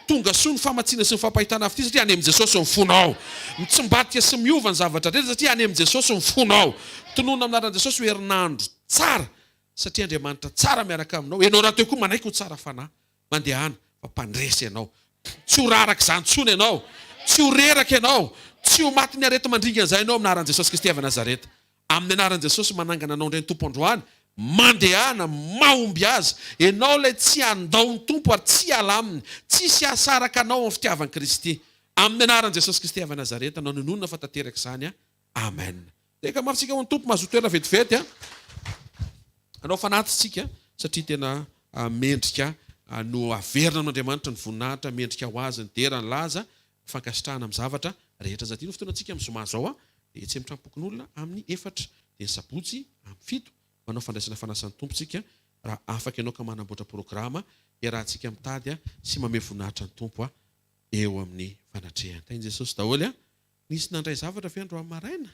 Tonga soa ny famatsiana sy ny fampahitana avy ity satria any amin'ny Jesosy ny fonao. Mitsimbatika sy miova ny zavatra rehetra satria any amin'ny Jesosy ny fonao. Tonona amin'ny anaran'i Jesosy ho herinandro tsara satria Andriamanitra tsara miaraka aminao. Ianao raha teo koa manaiky ho tsara fanahy. Mandehana fa mpandresy ianao. Tsy ho raraka izany tsony ianao. tsy ho reraka ianao, tsy ho maty ny arety mandringana izay ianao amin'ny anaran'i Jesosy Kristy avy Nazareta. Amin'ny anaran'i Jesosy manangana anao indray ny tompo androany, mandehana mahomby azy. Ianao ilay tsy andao ny tompo ary tsy ala aminy, tsisy asaraka anao amin'ny fitiavan'i Kristy. Amin'ny anaran'i Jesosy Kristy avy Nazareta, anao nonona fa tanteraka izany. Amen. Teka mafitsika ho ny tompo mahazo toerana vetivety. Anao fanatitsika satria tena mendrika no averina amin'Andriamanitra ny voninahitra, mendrika ho azy ny dera ny laza, fankasitrahana amin'ny zavatra rehetra. Zany no fotoanantsika amin'ny zoma zao dia tsy mitrampokin'olona amin'ny 4 dia ny sabotsy amin'ny 7 manao fandraisana fanasan'ny tompontsika. Raha afaka ianao ka manamboatra programa iarahantsika mitady sy mamay voninahitra ny tompo eo amin'ny fanatrehana. Tain'i Jesosy daholo nisy nandray zavatra ve andro amin'ny maraina?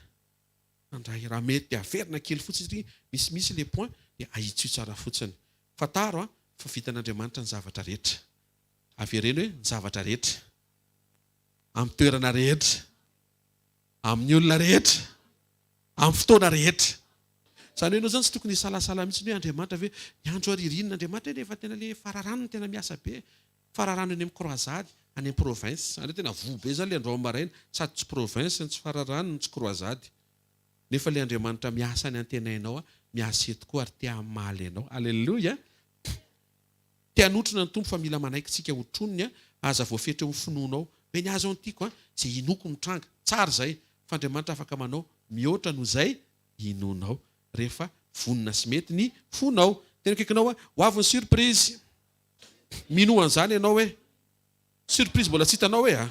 Nandray raha mety averina kely fotsiny, misy le point dia ahitsio tsara fotsiny. Fataro fa vitan'Andriamanitra ny zavatra rehetra. Avereny hoe ny zavatra rehetra, amin'ny toerana rehetra, amin'ny olona rehetra, amin'ny fotoana rehetra. Izany hoe ianao zany tsy tokony salasala mihitsy hoe Andriamanitra ve niandro aririnina Andriamanitra nefa tena le fararano tena miasa be. Fararano any amin'ny croisade, any amin'ny province. Any tena vobe zany le andro amin'ny maraina, sady tsy province, tsy fararano, tsy croisade. Nefa le Andriamanitra miasa any antenainao, miasa eto koa ary te hamaly ianao. Alleluia. Te hanotrona ny tompo fa mila manaiky tsika hotroniny aza voafetra eo finoanao. Hoe ny azo antiako izay inoko mitranga. Tsara izay. Fa Andriamanitra afaka manao mihoatra noho izay inonao rehefa vonina sy mety ny fonao. Tena kaikinao ho avy ny surprise. Minoan'izany ianao hoe surprise mbola tsy hitanao hoe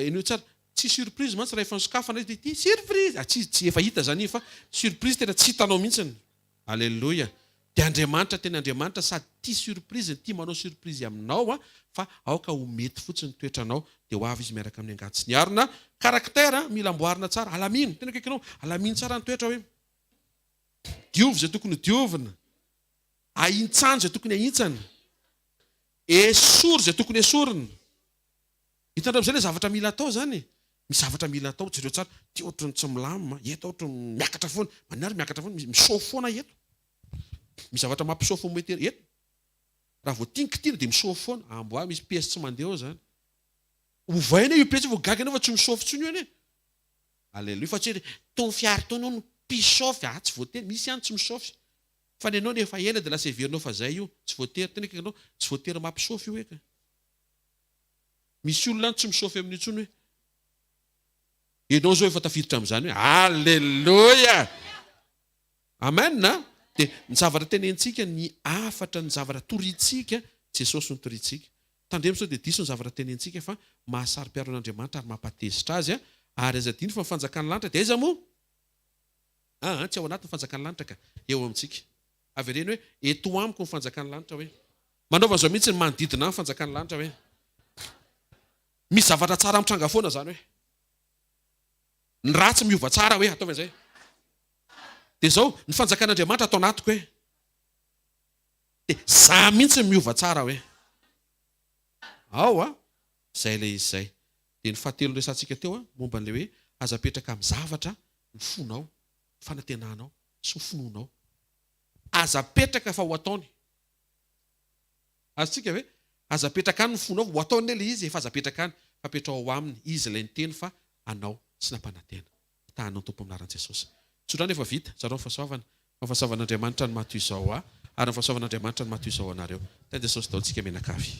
ino tsara tsy surprise mantsy raha efa nisokafana izy dia surprise tsy efa hita zany fa surprise tena tsy hitanao mihitsiny. Alleluia. Dia Andriamanitra tena Andriamanitra sady tia surprise, tia manao surprise aminao fa aoka ho mety fotsiny toetranao dia ho avy izy miaraka amin'ny angatsy ny arina. Karaktera mila amboarina tsara, alamino. Tena kaikinao alamino tsara ny toetra hoe diovy izay tokony diovina, ahintsanjo izay tokony ahintsana, esory izay tokony esorina. Hitandreo amin'izay le zavatra mila atao zany. Misy zavatra mila atao, jereo tsara, ty ohatrany tsy milamina, eto ohatrany miakatra foana, manary miakatra foana, misôfo foana eto. Misy zavatra mampisôfo mety eto. Raha vao tinkitiana dia misôfo foana, amboa misy pièce tsy mandeha ao zany. Ovaina io pièce vao gaga anao fa tsy misôfo tsony io ane. Alleluia. Fa tsy tony fiara tony no mpisôfy, tsy voatery, misy ihany tsy misôfy. Fa ny anao nefa ela dia lasa heverinao fa zay io, tsy voatery, tena kaikinao tsy voatery mampisôfy io eka. Misy olona tsy misôfy amin'ny tsony hoe ianao zao efa tafiditra amin'izany hoe alleluia. Amen na. Dia ny zavatra tenentsika ny afatra ny zavatra torintsika, Jesosy ny torintsika. Tandremo sao dia diso ny zavatra tenentsika fa mahasaro-piaro an'Andriamanitra ary mampatezitra azy ary aza diny fa ny fanjakan'ny lanitra dia aiza moa? Tsy ao anatin'ny fanjakan'ny lanitra ka eo amintsika. Avereny hoe eto amiko ny fanjakan'ny lanitra hoe manaova zao mihitsy ny manodidina ny fanjakan'ny lanitra hoe misy zavatra tsara mitranga foana zany hoe ny ratsy miova tsara hoe ataova izay. Dia zao ny fanjakan'Andriamanitra atao anatiko hoe dia za mihitsy miova tsara hoe ao izay ilay izy izay. Dia ny fahatelo resantsika teo momban'ilay hoe aza apetraka amin'ny zavatra ny fonao, fanantenanao sy ny finoanao. Aza apetraka fa ho ataony. Azontsika hoe aza apetraka any ny fonao ho ataony ilay izy efa aza apetraka any fa apetrao ao aminy izy ilay niteny fa anao sy nampanantena. Tahanao tompo amin'ny anaran'i Jesosy. Tsodrany efa vita, zareo ny fahasoavana. Ny fahasoavan'Andriamanitra ny matoy izao ary ny fahasoavan'Andriamanitra ny matoy izao anareo. Tain'i Jesosy daholo tsika menakavy.